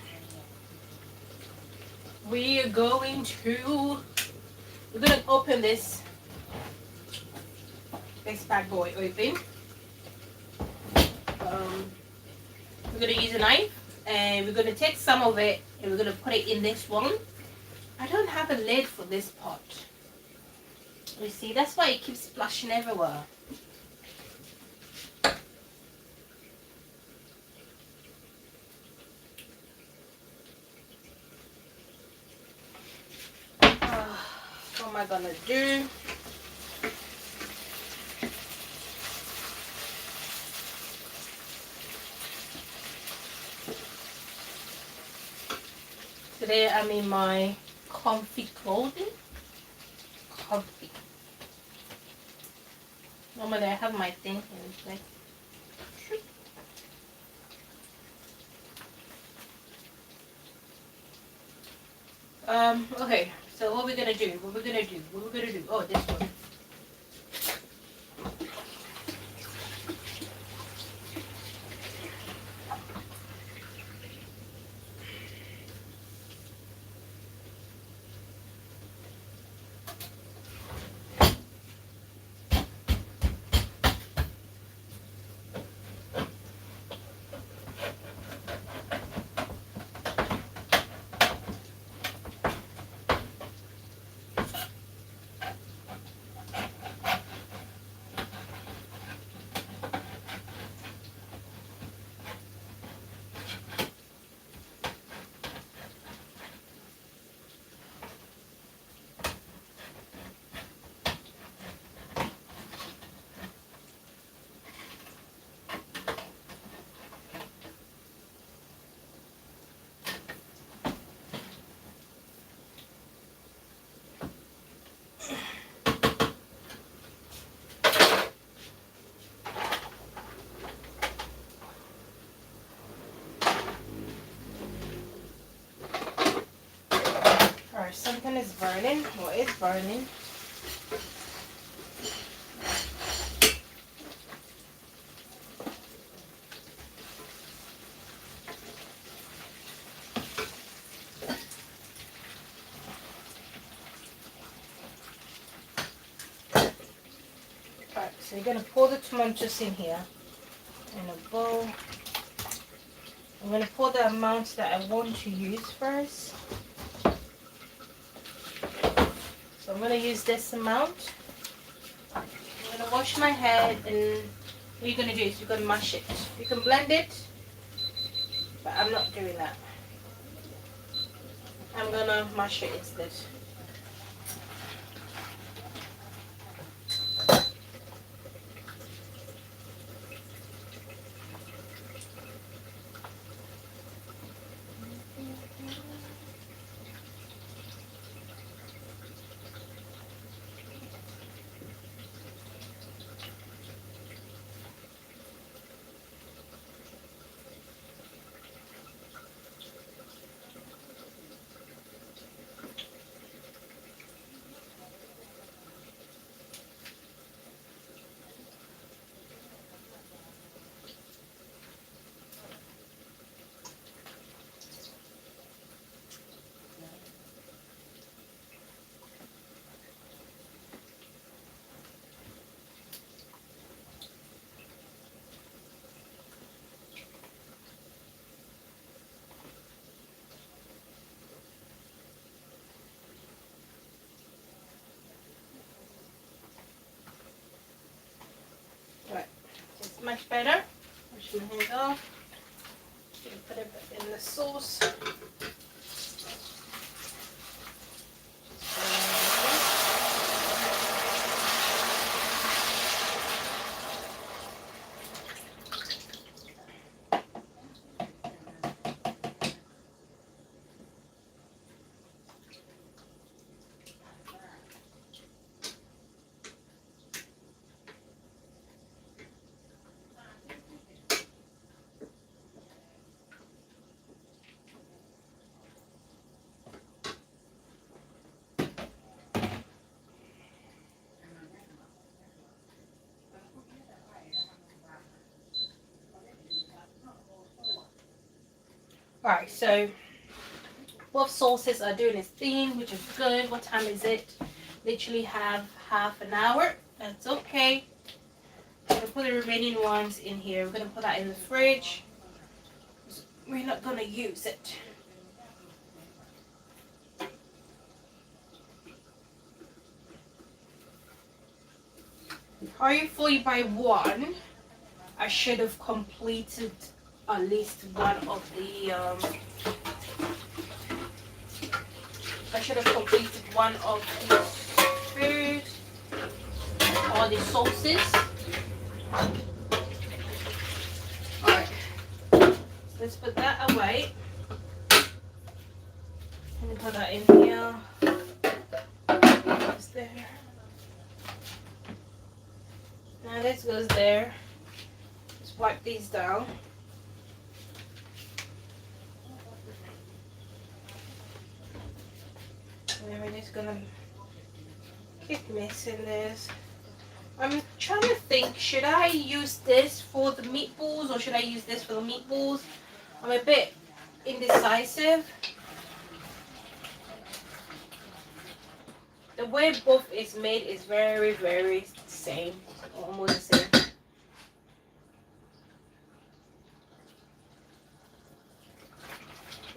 we're going to open this bad boy open. We're gonna use a knife and we're gonna take some of it and we're gonna put it in this one. I don't have a lid for this pot. You see, that's why it keeps splashing everywhere. What am I gonna do? Today I'm in my comfy clothing. Comfy. Normally I have my thing and it's like okay, so what we're gonna do, oh, this one. Alright, something is burning. What is burning? Alright, so you're gonna pour the tomatoes in here in a bowl. I'm gonna pour the amount that I want to use first. So I'm gonna use this amount. I'm gonna wash my head, and what you're gonna do is you're gonna mash it. You can blend it, but I'm not doing that. I'm gonna mash it instead. Right, it's much better. Wash my hands off. Put it in the sauce. Alright, so both sauces are doing its thing, which is good. What time is it? Literally have half an hour. That's okay. I'm gonna put the remaining ones in here. We're gonna put that in the fridge. We're not gonna use it. Hopefully by 1, I should have completed at least one of the I should have completed one of the food or the sauces. Alright, let's put that away. Let me put that in here. It's there. Now this goes there. Just wipe these down. And then we're just gonna keep mixing this. I'm trying to think, should I use this for the meatballs or should I use this for the meatballs? I'm a bit indecisive. The way both is made is very, very same, almost the same.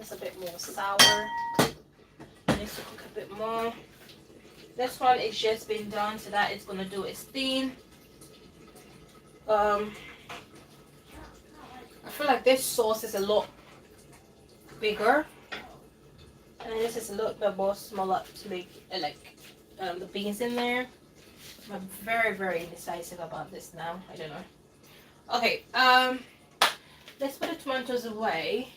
It's a bit more sour. Needs to cook a bit more. This one is just been done, so that is gonna do its thing. I feel like this sauce is a lot bigger, and this is a little bit more smaller to make the beans in there. I'm very, very indecisive about this now. I don't know. Okay, let's put the tomatoes away.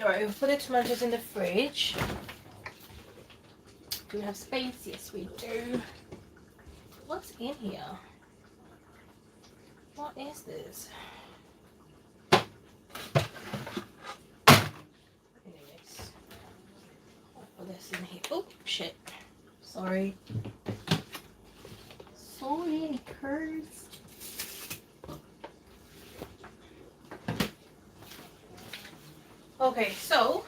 Alright, we'll put the tomatoes in the fridge. Do we have space? Yes, we do. What's in here? What is this? Anyways, I'll put this in here. Oh, shit. Sorry. So many curds. Okay, so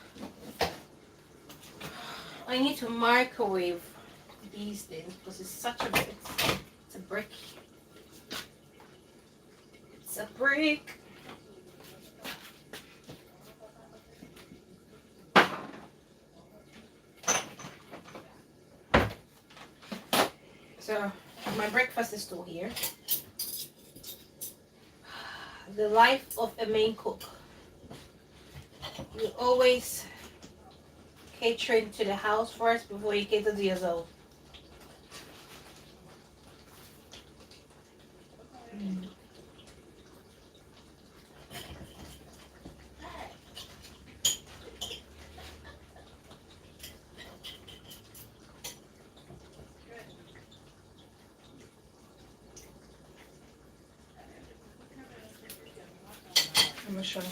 I need to microwave these things because it's such a bit. It's a brick. It's a brick. So my breakfast is still here. The life of a main cook. You always catering to the house first before you cater to yourself. I'm gonna show.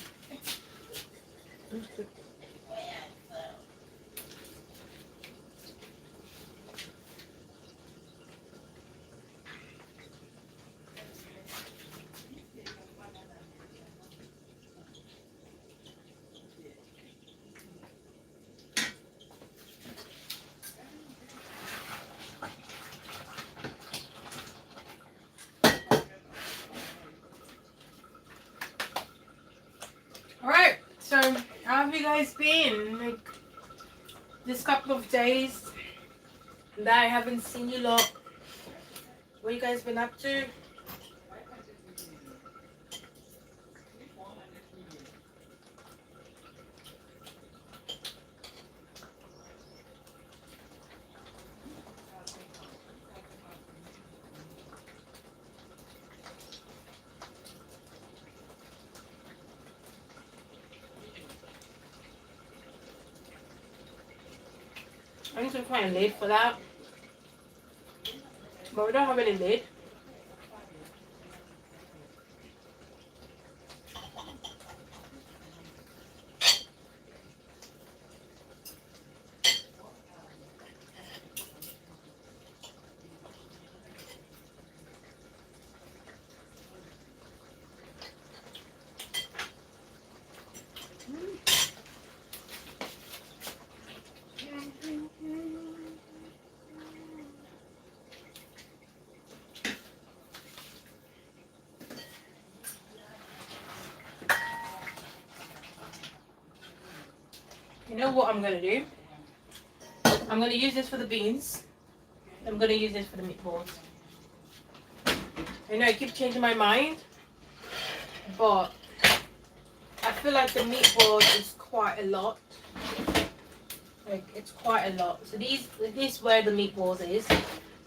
Alright, so how have you guys been? Like this couple of days that I haven't seen you lot. What you guys been up to? I need to find a lid for that. But we don't have any lid. You know what I'm gonna do? I'm gonna use this for the beans. I'm gonna use this for the meatballs. I know I keep changing my mind, but I feel like the meatballs is quite a lot. Like it's quite a lot. So this is where the meatballs is. So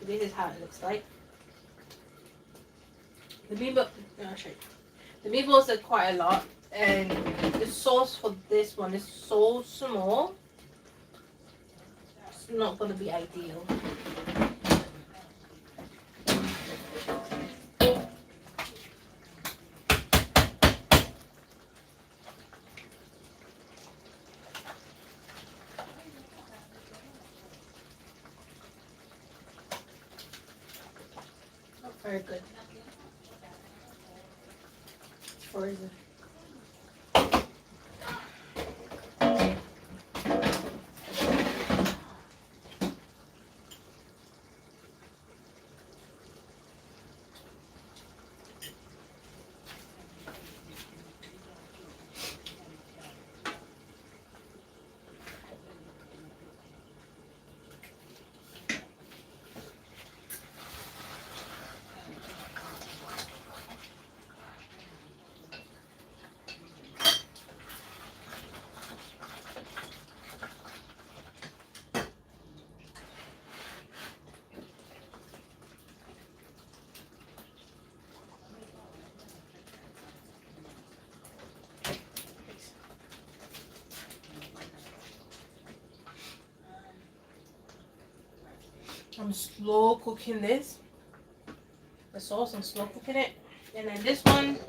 this is how it looks like. The meatballs are quite a lot, and the sauce for this one is so small. It's not gonna be ideal. Not very good. It's frozen. I'm slow cooking this. The sauce, I'm slow cooking it. And then this one,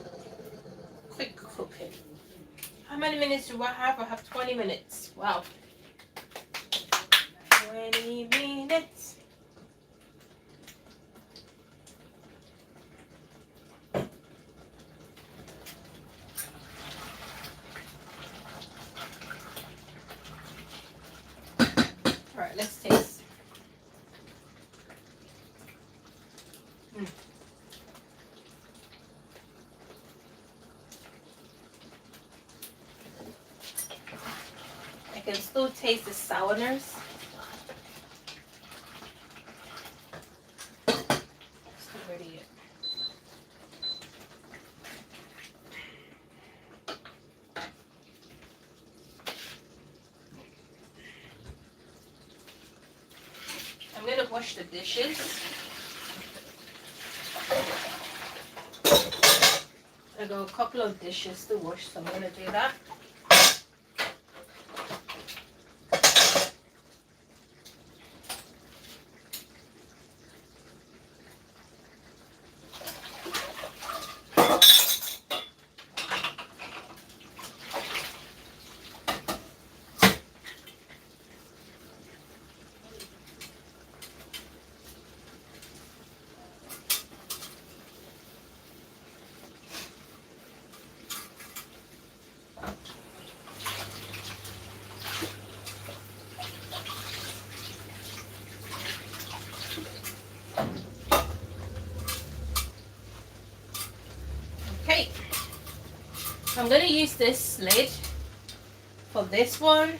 quick cooking. How many minutes do I have? I have 20 minutes. Wow. 20 minutes. Alright, let's taste. I can still taste the sourness. It's not ready yet. I'm gonna wash the dishes. I got a couple of dishes to wash, so I'm gonna do that. Okay, I'm gonna use this lid for this one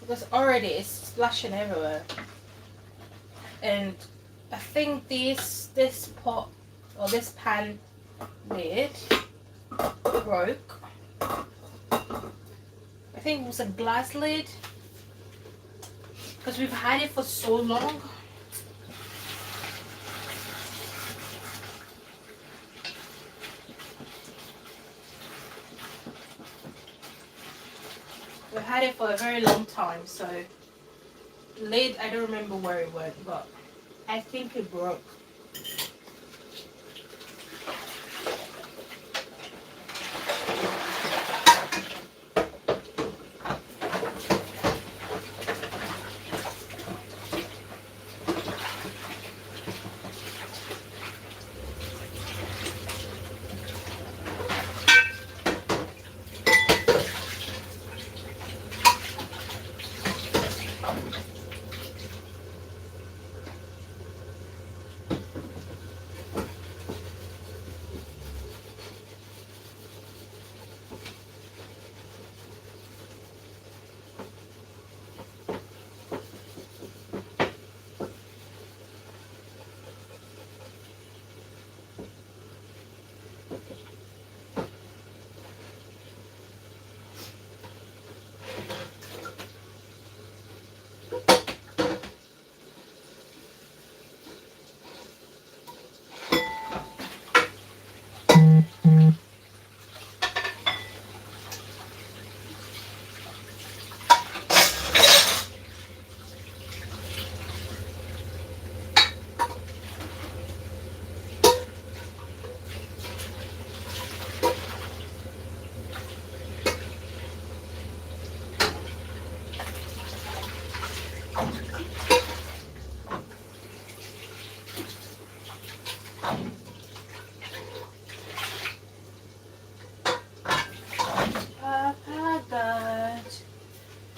because already it's splashing everywhere, and I think this pot or this pan lid broke. I think it was a glass lid because we've had it for so long. We've had it for a very long time, so lid, I don't remember where it went, but I think it broke.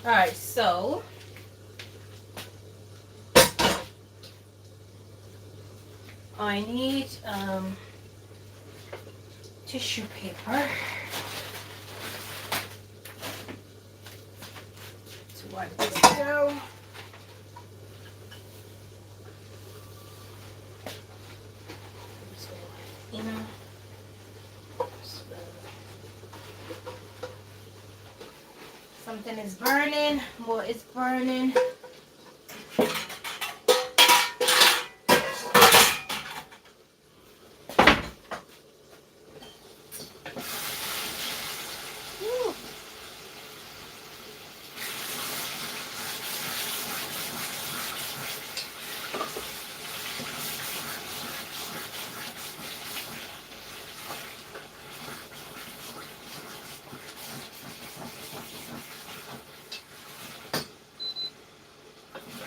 Alright, so I need tissue paper to wipe this down. Something is burning. What is burning?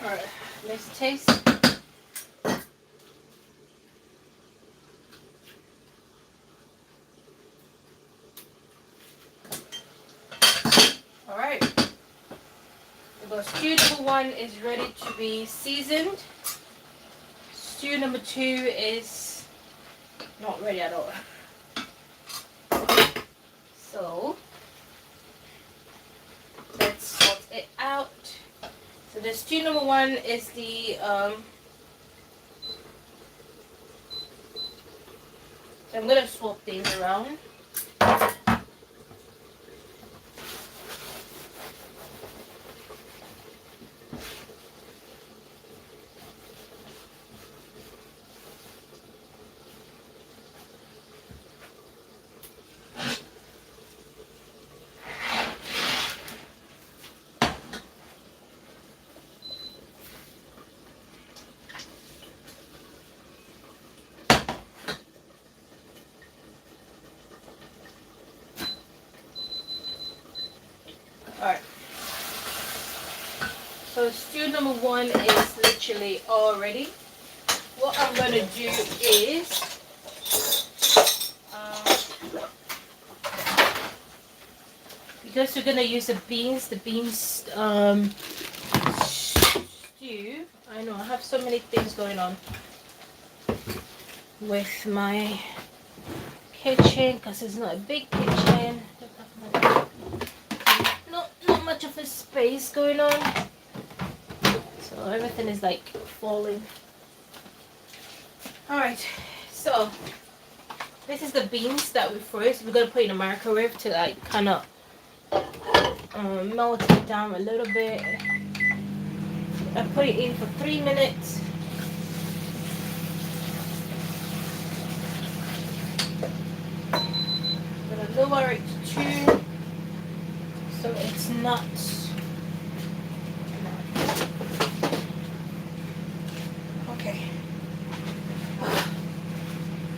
Alright, let's taste. Alright, the stew number 1 is ready to be seasoned. Stew number 2 is not ready at all. So let's sort it out. So the stew number 1 is the so I'm gonna swap these around. Alright, so stew number 1 is literally all ready. What I'm going to do is because we're going to use the beans stew. I know I have so many things going on with my kitchen because it's not a big kitchen. Not much of a space going on, so everything is like falling. Alright, so this is the beans that we froze. We're gonna put in the microwave to like kind of melt it down a little bit. I put it in for 3 minutes. I'm gonna lower it to 2. So it's not. Okay. I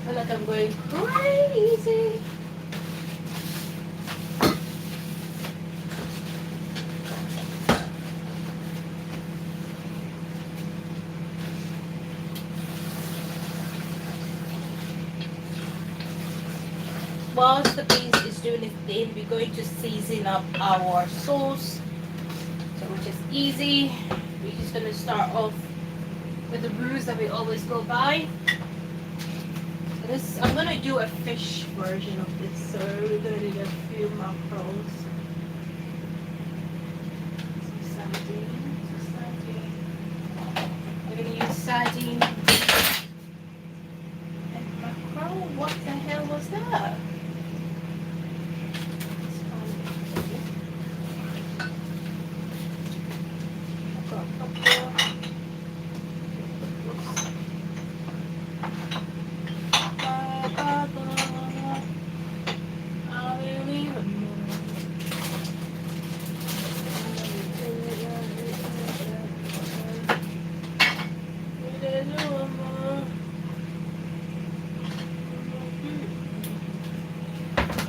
feel like I'm going crazy. Whilst the beans is doing its thing, we're going to season up our sauce, so which is easy. We're just going to start off with the roux that we always go by. So this, I'm going to do a fish version of this, so we're going to do a few macros. We're going to use sardine and macro. What the hell was that?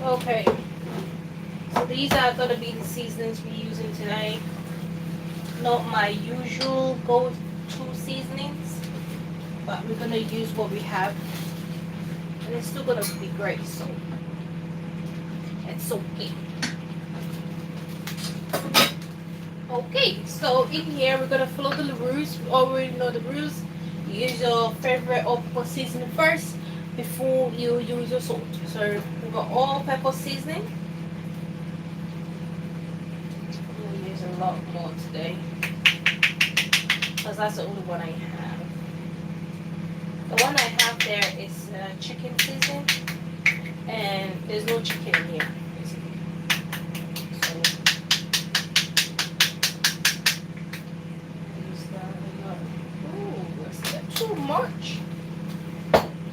Okay, so these are going to be the seasonings we're using today. not my usual go-to seasonings, but we're gonna use what we have, and it's still gonna be great, so it's okay. Okay, so in here we're gonna follow the rules. We already know the rules. You use your favorite all-purpose seasoning first before you use your salt. So we've got all-purpose seasoning. We'll use a lot more today because that's the only one I have. The one I have there is chicken seasoning, and there's no chicken in here, basically. So use that a lot. Ooh, that's too much.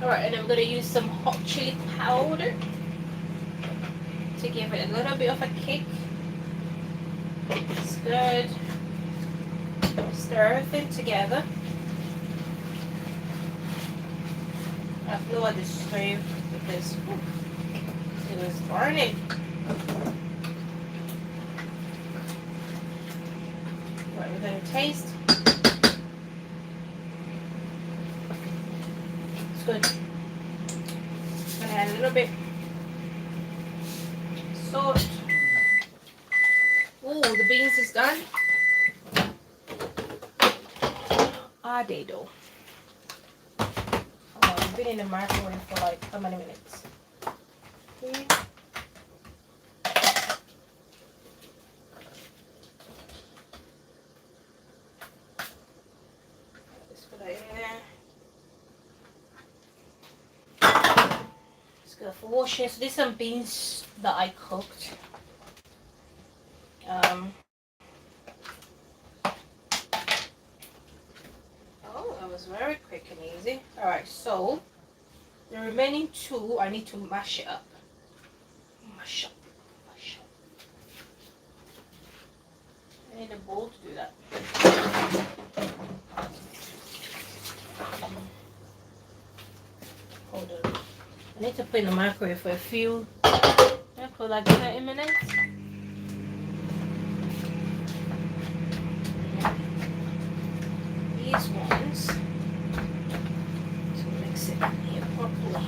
Alright, and I'm gonna use some hot chili powder to give it a little bit of a kick. It's good. Stir everything together. I've lowered the stove because it was burning. Right, we're gonna taste. It's good. I'm gonna add a little bit salt. Oh, the beans is done. Are they though? Oh, I've been in the microwave for like how many minutes? 3. Just put that in there. Let's go for washing. So these are some beans that I cooked. Oh, that was very quick and easy. Alright, so the remaining 2 I need to mash it up. Mash up. I need a bowl to do that. Hold on. I need to put in the microwave for a few, for like 30 minutes. These ones, to mix it in here properly.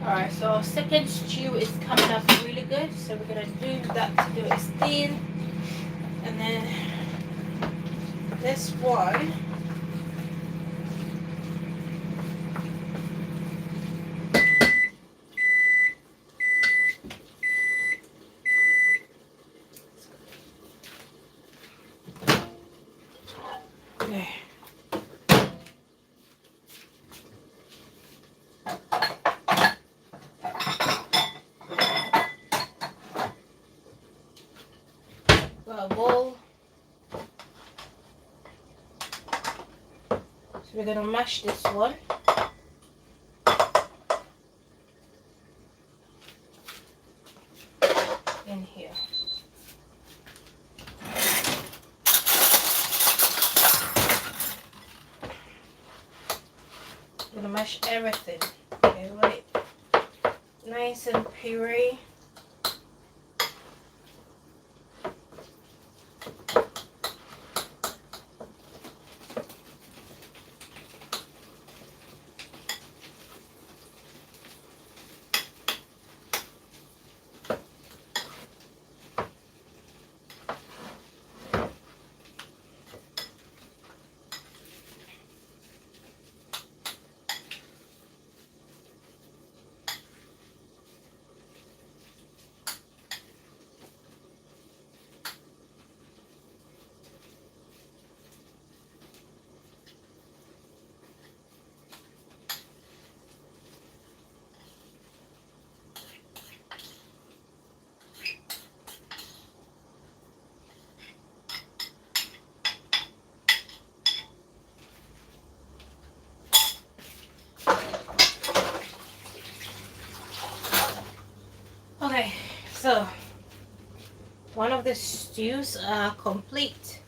Alright, so our second stew is coming up really good, so we're going to do that to do it thin. And then this one, okay. Got a bowl. So we're gonna mash this one. In here. I'm gonna mash everything. Okay, right. Nice and puree. the stews are complete.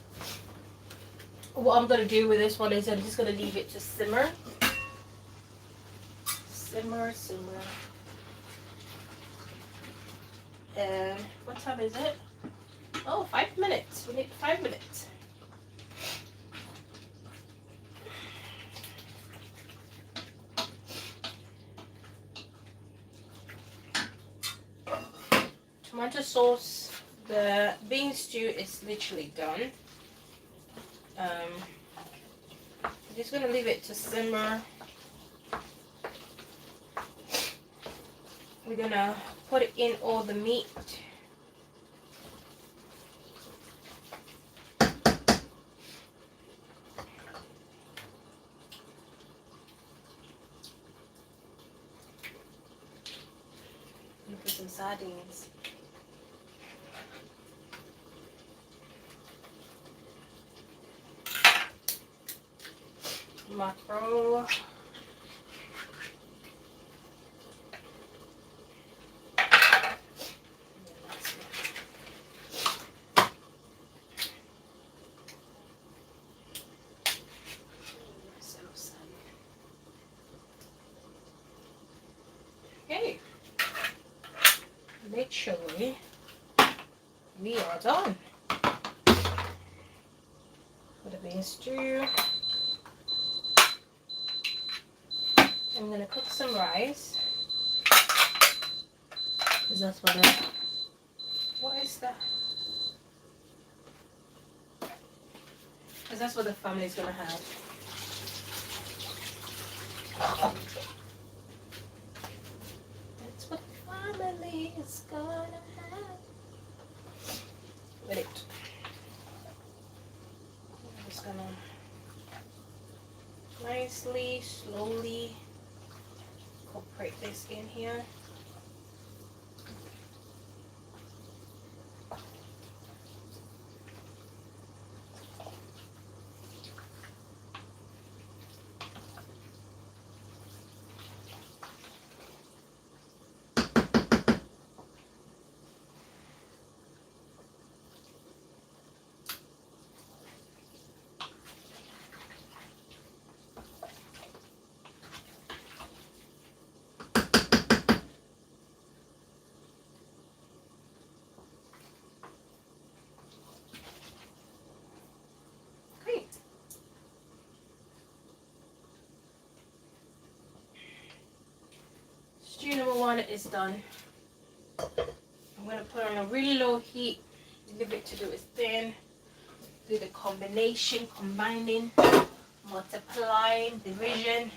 What I'm going to do with this one is I'm just going to leave it to simmer. Simmer. And what time is it? Oh, 5 minutes. We need 5 minutes. Tomato sauce. The bean stew is literally done. I'm just gonna leave it to simmer. We're gonna put in all the meat. Put some sardines. Mackerel. Okay. Literally, we are done. Put a bean stew. I'm gonna cook some rice. Is that what is that? Because that's what the family's gonna have. That's what the family is gonna have. With it. I'm just gonna nicely, slowly incorporate this in here. Stew number 1 is done. I'm going to put on a really low heat, leave it to do its thing, do the combination, combining, multiplying, division.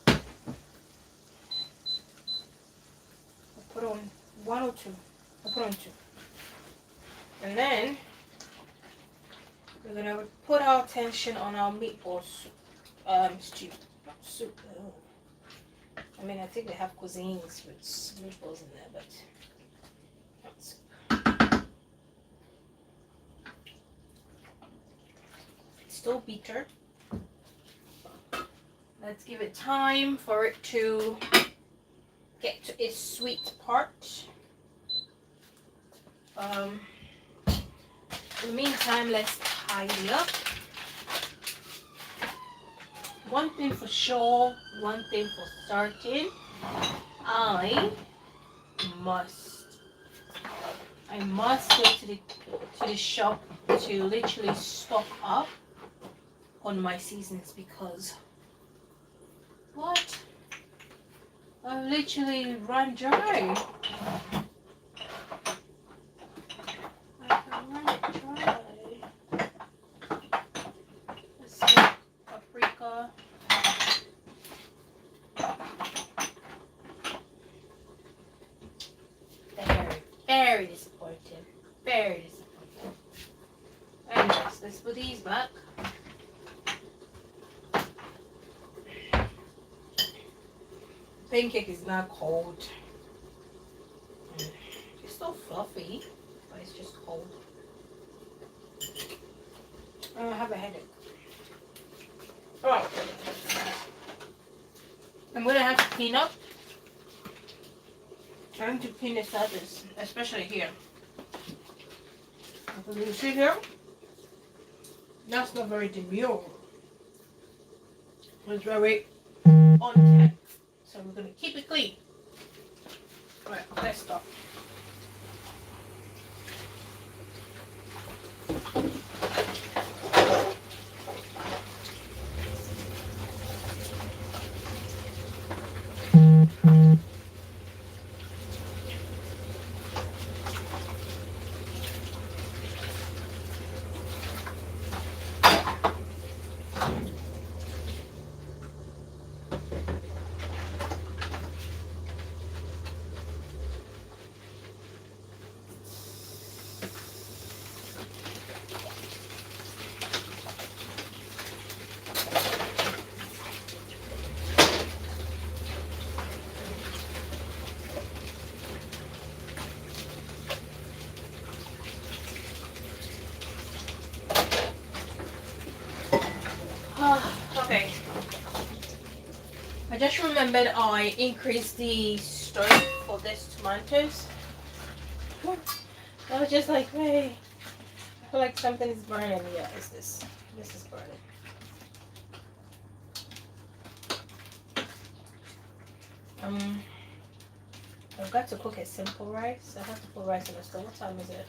I'll put on 1 or 2. I'll put on 2. And then we're going to put our attention on our meatball stew. Soup. I mean, I think they have cuisines with meatballs in there, but not soup. It's still bitter. Let's give it time for it to get to its sweet part. In the meantime, let's tidy up. One thing for sure, one thing for certain, I must go to the shop to literally stock up on my seasonings, because what? I've literally run dry. I can run it dry. Let's see, paprika. Very disappointing. Very disappointing. Anyways, let's put these back. Pancake is not cold. It's still fluffy, but it's just cold. I have a headache. Alright. I'm gonna have to clean up. I'm going to clean this others. especially here. Because you see here, that's not very demure. It's very on tap. So we're gonna keep it clean. Alright, let's start. Okay. I just remembered I increased the stove for this tomatoes. I was just like, hey, I feel like something is burning. Yeah, it's this. This is burning. I've got to cook a simple rice. I have to put rice in the stove. What time is it?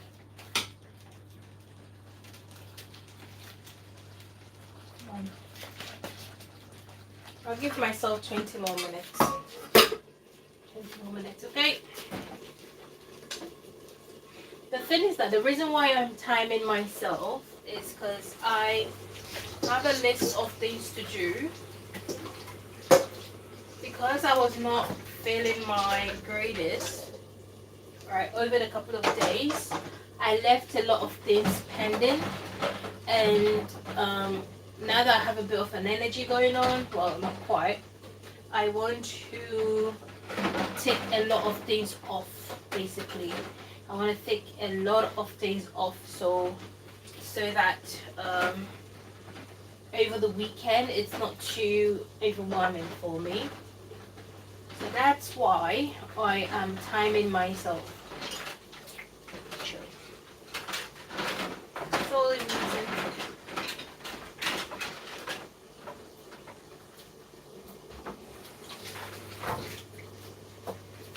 I'll give myself 20 more minutes. 20 more minutes, okay? The thing is that the reason why I'm timing myself is because I have a list of things to do. Because I was not feeling my greatest, right, over the couple of days, I left a lot of things pending. And now that I have a bit of an energy going on, well, not quite, I want to take a lot of things off, basically. I want to take a lot of things off so that over the weekend it's not too overwhelming for me. So that's why I am timing myself.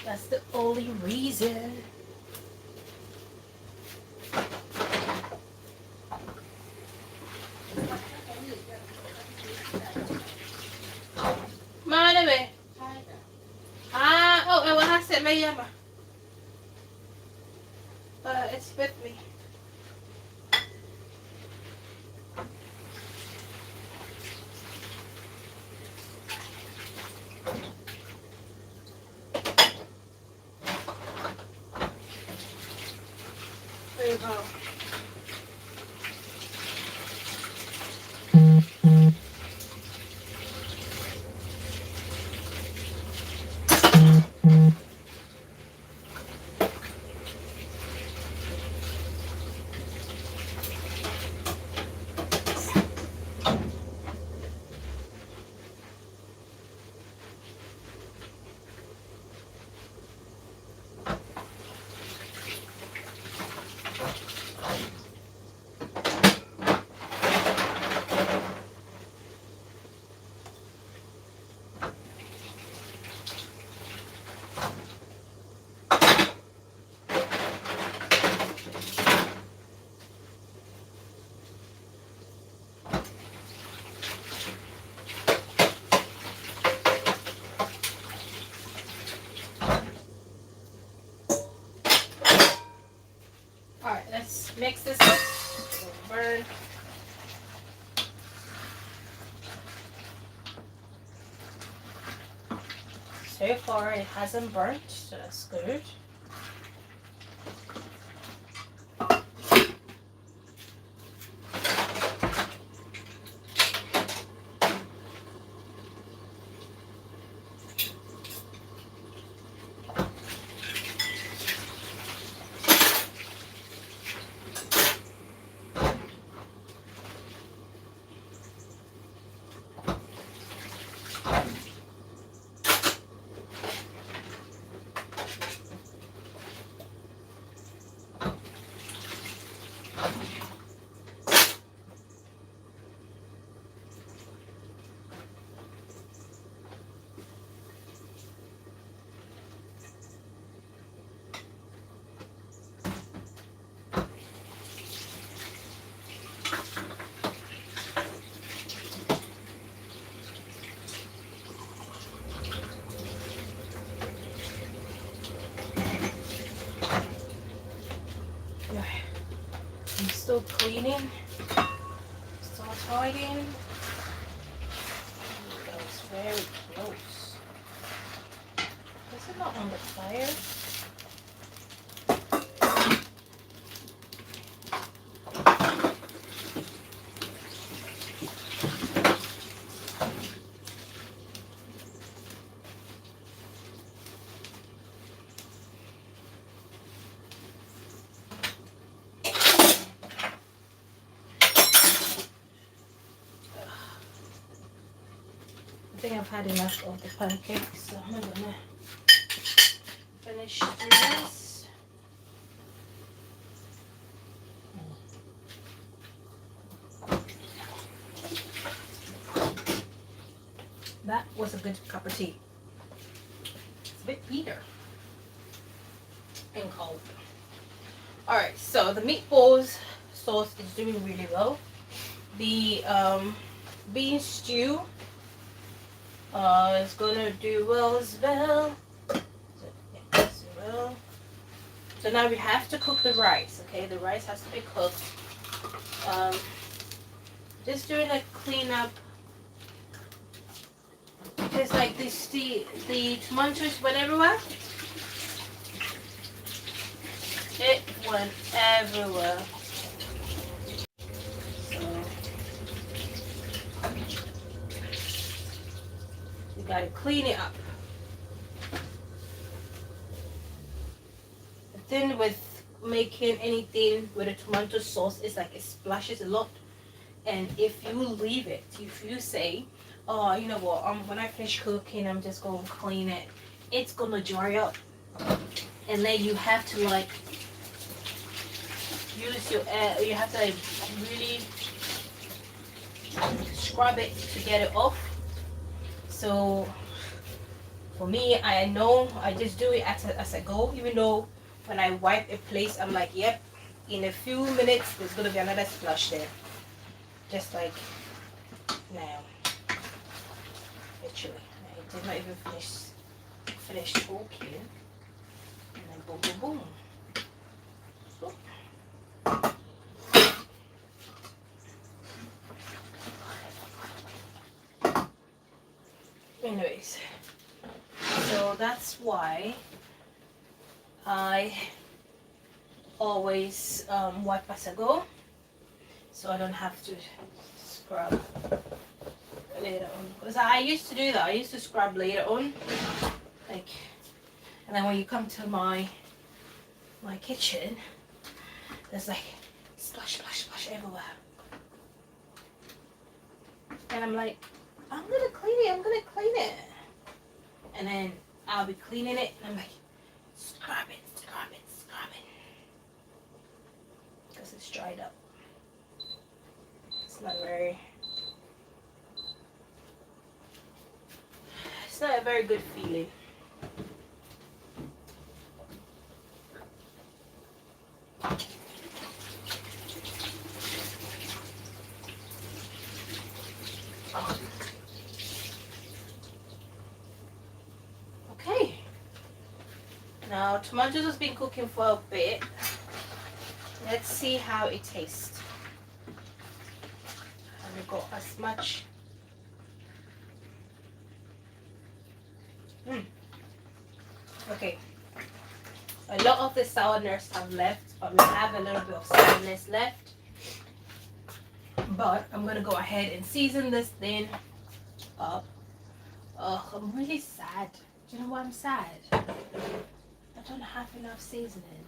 That's the only reason. That's the only reason. Mana oh, I have set my yama. It's with me. There you go. Alright, let's mix this up. Burn. So far it hasn't burnt, so that's good. I'm still cleaning, still tidying. That was very close. Is it not on the fire? I think I've had enough of the pancakes, so I'm gonna finish this. That was a good cup of tea. It's a bit bitter and cold. Alright, so the meatballs sauce is doing really well. The bean stew is gonna do well as well. So now we have to cook the rice, okay? The rice has to be cooked. Just doing a cleanup because like the tomatoes went everywhere. It went everywhere. So you gotta clean it up. The thing with making anything with a tomato sauce is like it splashes a lot, and if you leave it, if you say, oh, you know what, when I finish cooking I'm just gonna clean it, it's gonna dry up, and then you have to like use your you have to like really scrub it to get it off. So for me, I know I just do it as I go, even though when I wipe a place I'm like, yep, in a few minutes there's gonna be another splash there, just like now. Actually, I did not even finish talking, and then boom boom boom. So. Anyways, so that's why I always wipe as I go, so I don't have to scrub later on. Because I used to do that. I used to scrub later on, like, and then when you come to my kitchen, there's like splash, splash, splash everywhere, and I'm like, I'm gonna clean it. I'm gonna clean it, and then I'll be cleaning it, and I'm like, scrub it, scrub it, scrub it, because it's dried up. It's not a very good feeling. Okay. Now tomatoes has been cooking for a bit. Let's see how it tastes. Haven't got as much. Okay. A lot of the sourness have left, but we have a little bit of sourness left. But I'm gonna go ahead and season this thing up. Oh, I'm really sad. Do you know why I'm sad? I don't have enough seasoning.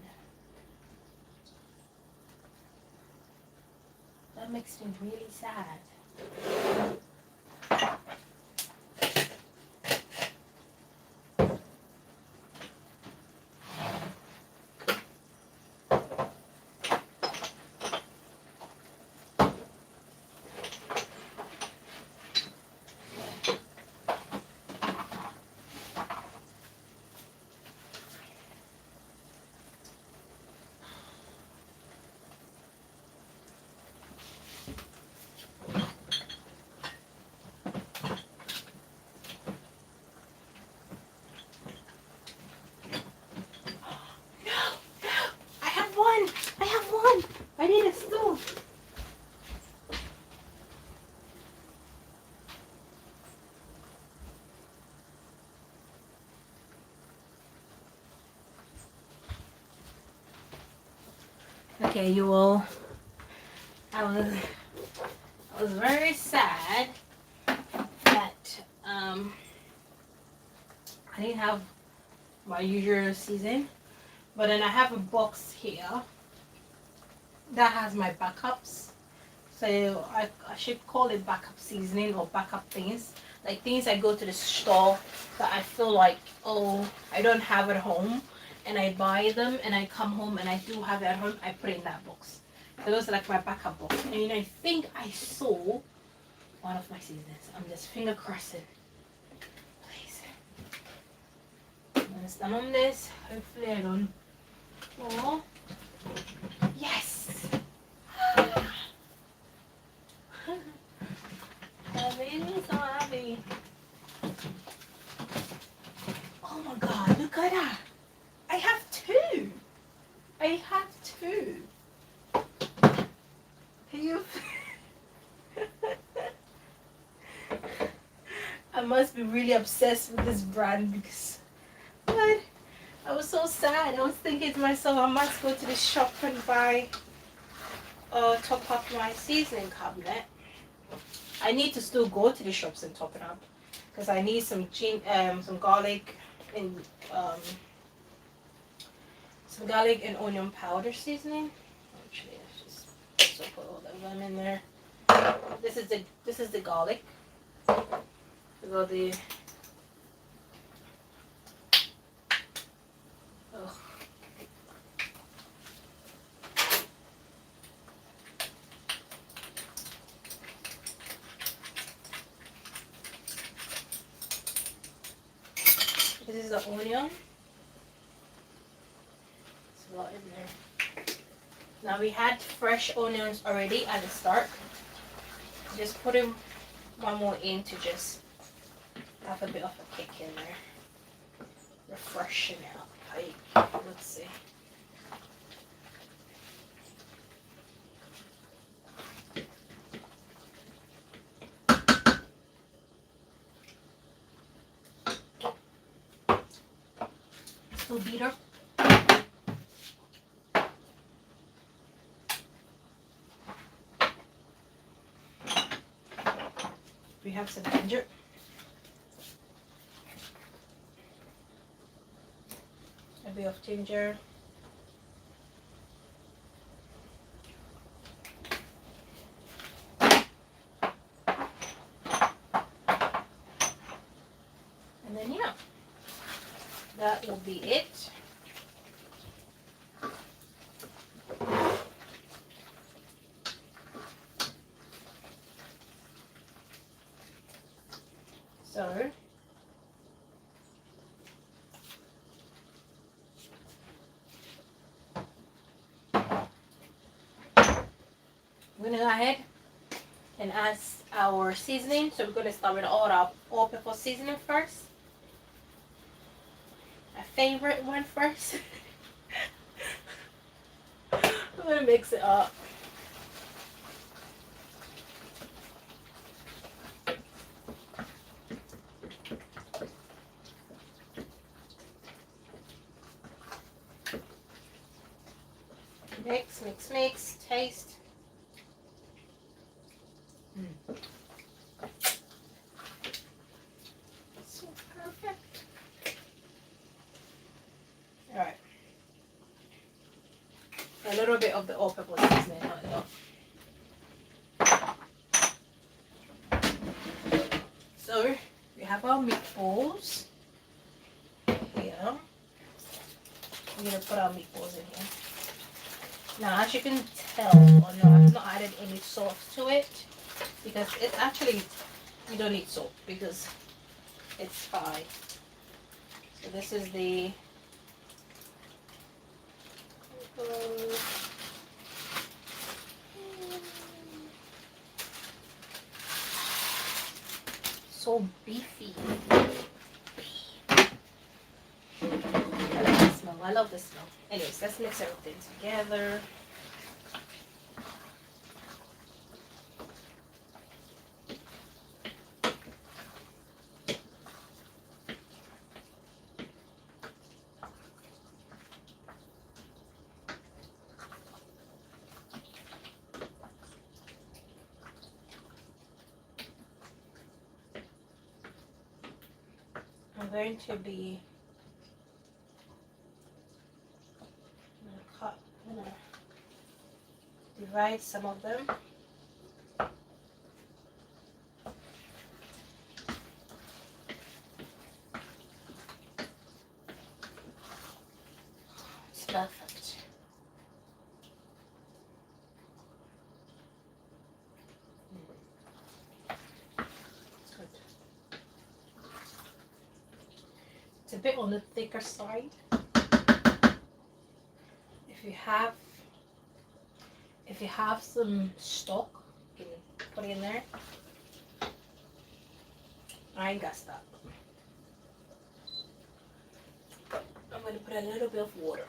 That makes me really sad. Okay, you will. I was very sad that I didn't have my usual season, but then I have a box here that has my backups. So I should call it backup seasoning or backup things. Like things I go to the store that I feel like, oh, I don't have at home, and I buy them and I come home and I do have it at home, I put it in that box. So those are like my backup box. And you know, I think I saw one of my seasonings. I'm just finger crossing. Please. I'm gonna stand on this. Hopefully I don't. Oh. Yes! I'm really so happy. Oh my god, look at that! I have two! I have two! Can you... I must be really obsessed with this brand because... What? I was so sad. I was thinking to myself, I must go to the shop and buy... top up my seasoning cabinet. I need to still go to the shops and top it up because I need some garlic and some garlic and onion powder seasoning. Actually, let's just put all of them in there. This is the garlic. We got the this is the onion. It's a lot in there. Now we had fresh onions already at the start. Just put in one more in to just have a bit of a kick in there. Refreshing it up. Let's see. Still beater. We have some ginger. A bit of ginger. And then yeah, that will be it. So we're gonna go ahead and add our seasoning. So we're gonna start with all-purpose seasoning first. My favorite one first. I'm gonna mix it up. Mix, mix, mix, taste. So perfect. Alright. A little bit of the all-purpose seasoning, not enough. So we have our meatballs here. We're gonna put our meatballs in here. Now, as you can tell, or no, I've not added any salt to it because it's actually, you don't need salt because it's fried. So this is the so beefy. I like the smell. I love the smell. Anyways, let's mix everything together. going to be I'm gonna divide some of them. It's perfect. It's good. It's a bit on the thicker side. If you have some stock, you can put it in there. I ain't got stock. I'm going to put a little bit of water.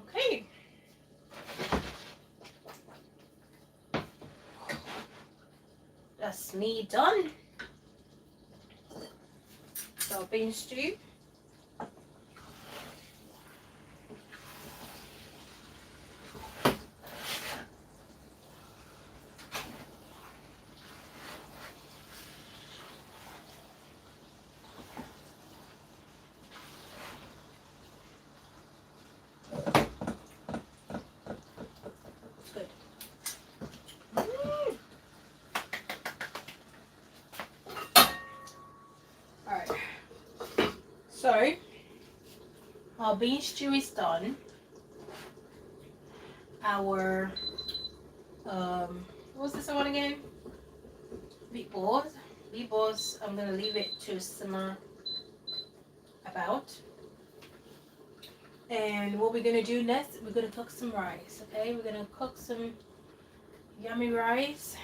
Okay. That's me done. So bean stew. Good. Alright. So our bean stew is done. Our what was this one again? Meatballs. Meatballs, I'm gonna leave it to simmer about. And what we're gonna do next, we're gonna cook some rice, okay? We're gonna cook some yummy rice.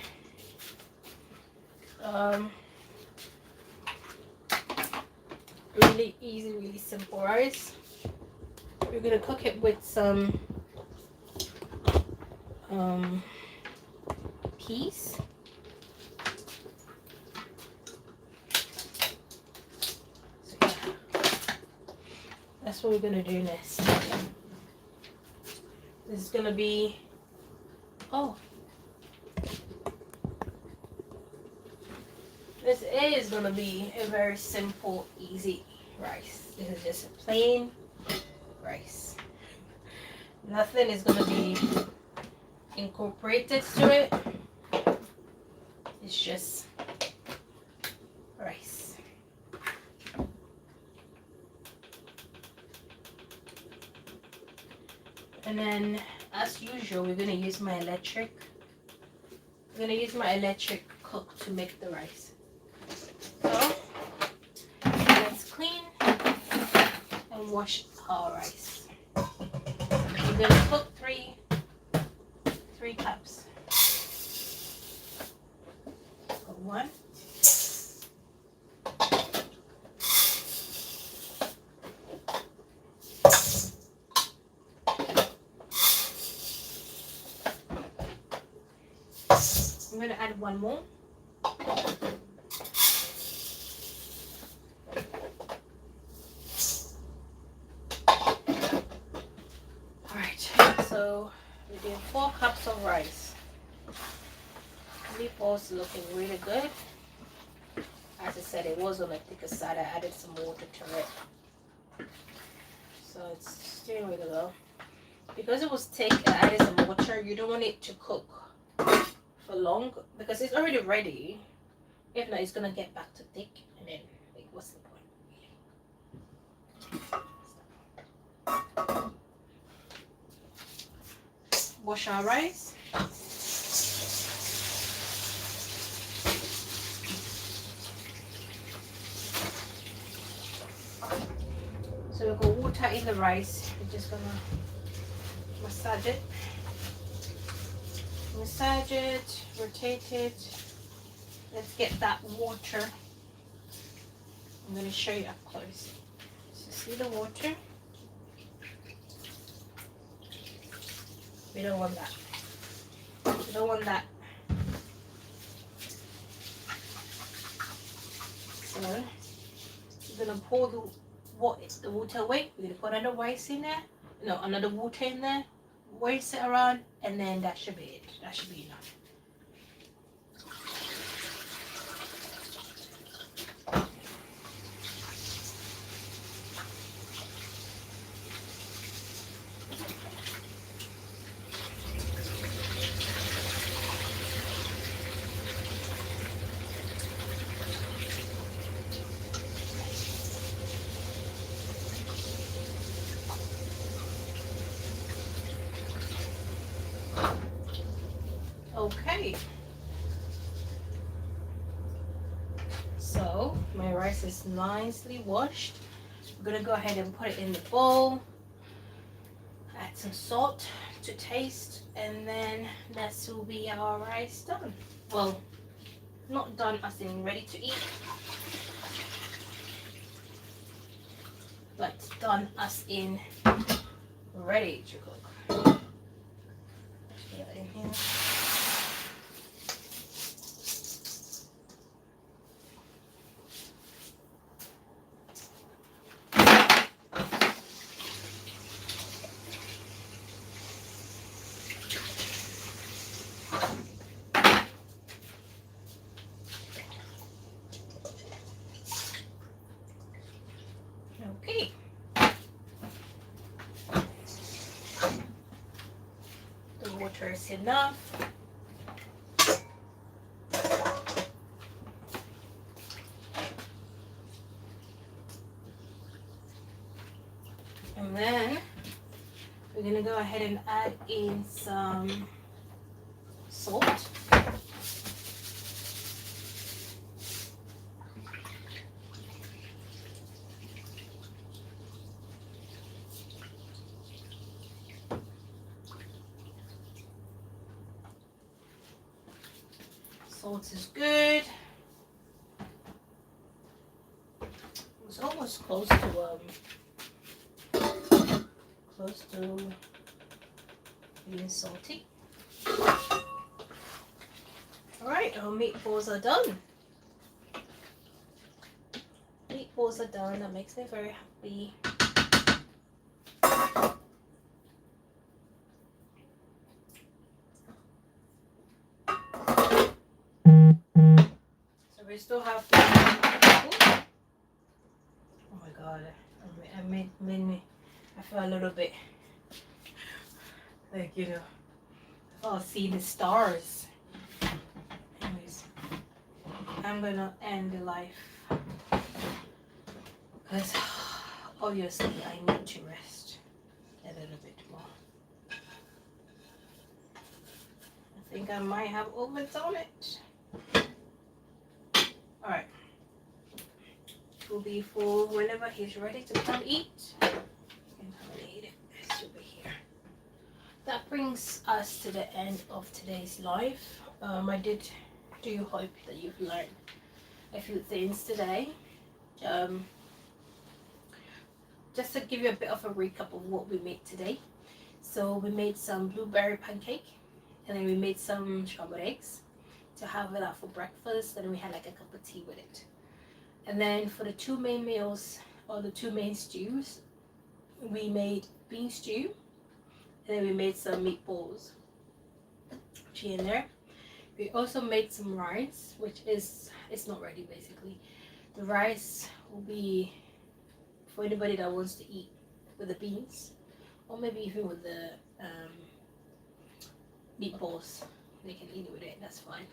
Really easy, really simple rice. We're gonna cook it with some peas. So yeah, that's what we're gonna do next. This is gonna be this is gonna be a very simple, easy rice. This is just a plain rice. Nothing is gonna be incorporated to it. It's just rice. And then, as usual, we're gonna use my electric. I'm gonna use my electric cook to make the rice. So let's clean and wash our rice. We're gonna cook three cups. So one. I'm gonna add one more. So we did 4 cups of rice. Meatballs looking really good. As I said, it was on the thicker side. I added some water to it. So it's doing really well. Because it was thick, I added some water. You don't want it to cook for long because it's already ready. If not, it's gonna get back to thick and then like, what's the point? Wash our rice. So we've got water in the rice. We're just gonna massage it. Massage it, rotate it. Let's get that water. I'm gonna show you up close. So see the water? We don't want that. We don't want that. So we're gonna pour the water away. We're gonna put another rice in there. No, another water in there. Whisk it around, and then that should be it. That should be enough. Okay, so my rice is nicely washed. We're gonna go ahead and put it in the bowl, add some salt to taste, and then that will be our rice done. Well, not done as in ready to eat, but done as in ready to cook. Put that in here. Okay. The water is enough. And then we're gonna go ahead and add in some salt. Salt is good. It's almost close to being salty. Alright, our meatballs are done. Meatballs are done. That makes me very happy. So we still have to. Oh my god, I made me. I feel a little bit like, you know, I'll see the stars. Anyways, I'm gonna end the life because obviously I need to rest a little bit more. I think I might have overdone it. Alright. It will be full whenever he's ready to come eat. That brings us to the end of today's life. I do hope that you've learned a few things today. Just to give you a bit of a recap of what we made today. So we made some blueberry pancake, and then we made some scrambled eggs to have it out for breakfast, and then we had like a cup of tea with it. And then for the two main meals, or the two main stews, we made bean stew, and then we made some meatballs in there. We also made some rice, which it's not ready basically. The rice will be for anybody that wants to eat with the beans, or maybe even with the meatballs. They can eat it with it, that's fine.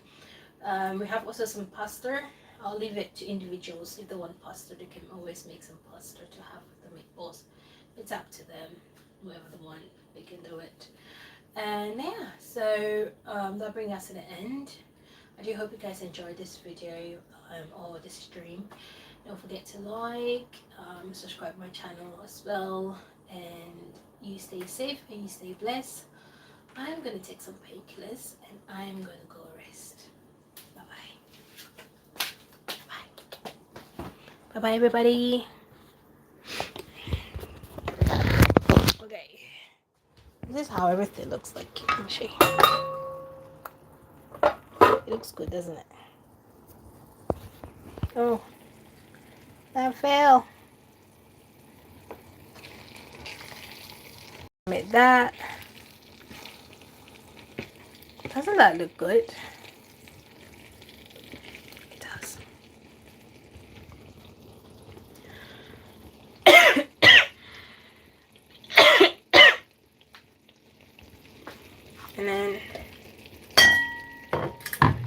We have also some pasta. I'll leave it to individuals. If they want pasta, they can always make some pasta to have with the meatballs. It's up to them, whoever they want, they can do it. And yeah, so that brings us to the end. I do hope you guys enjoyed this video or this stream. Don't forget to like, subscribe to my channel as well, and you stay safe and you stay blessed. I'm going to take some painkillers and I'm going to go rest. Bye-bye. Bye. Bye-bye, everybody. Okay. This is how how everything looks like. Let me show you. It looks good, doesn't it? Oh, that fell. Make that. Doesn't that look good? It does. And then,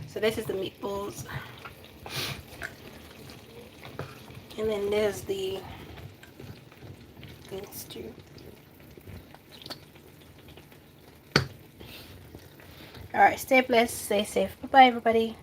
so this is the meatballs. And then there's the bean stew. Alright, stay blessed, stay safe. Bye bye, everybody.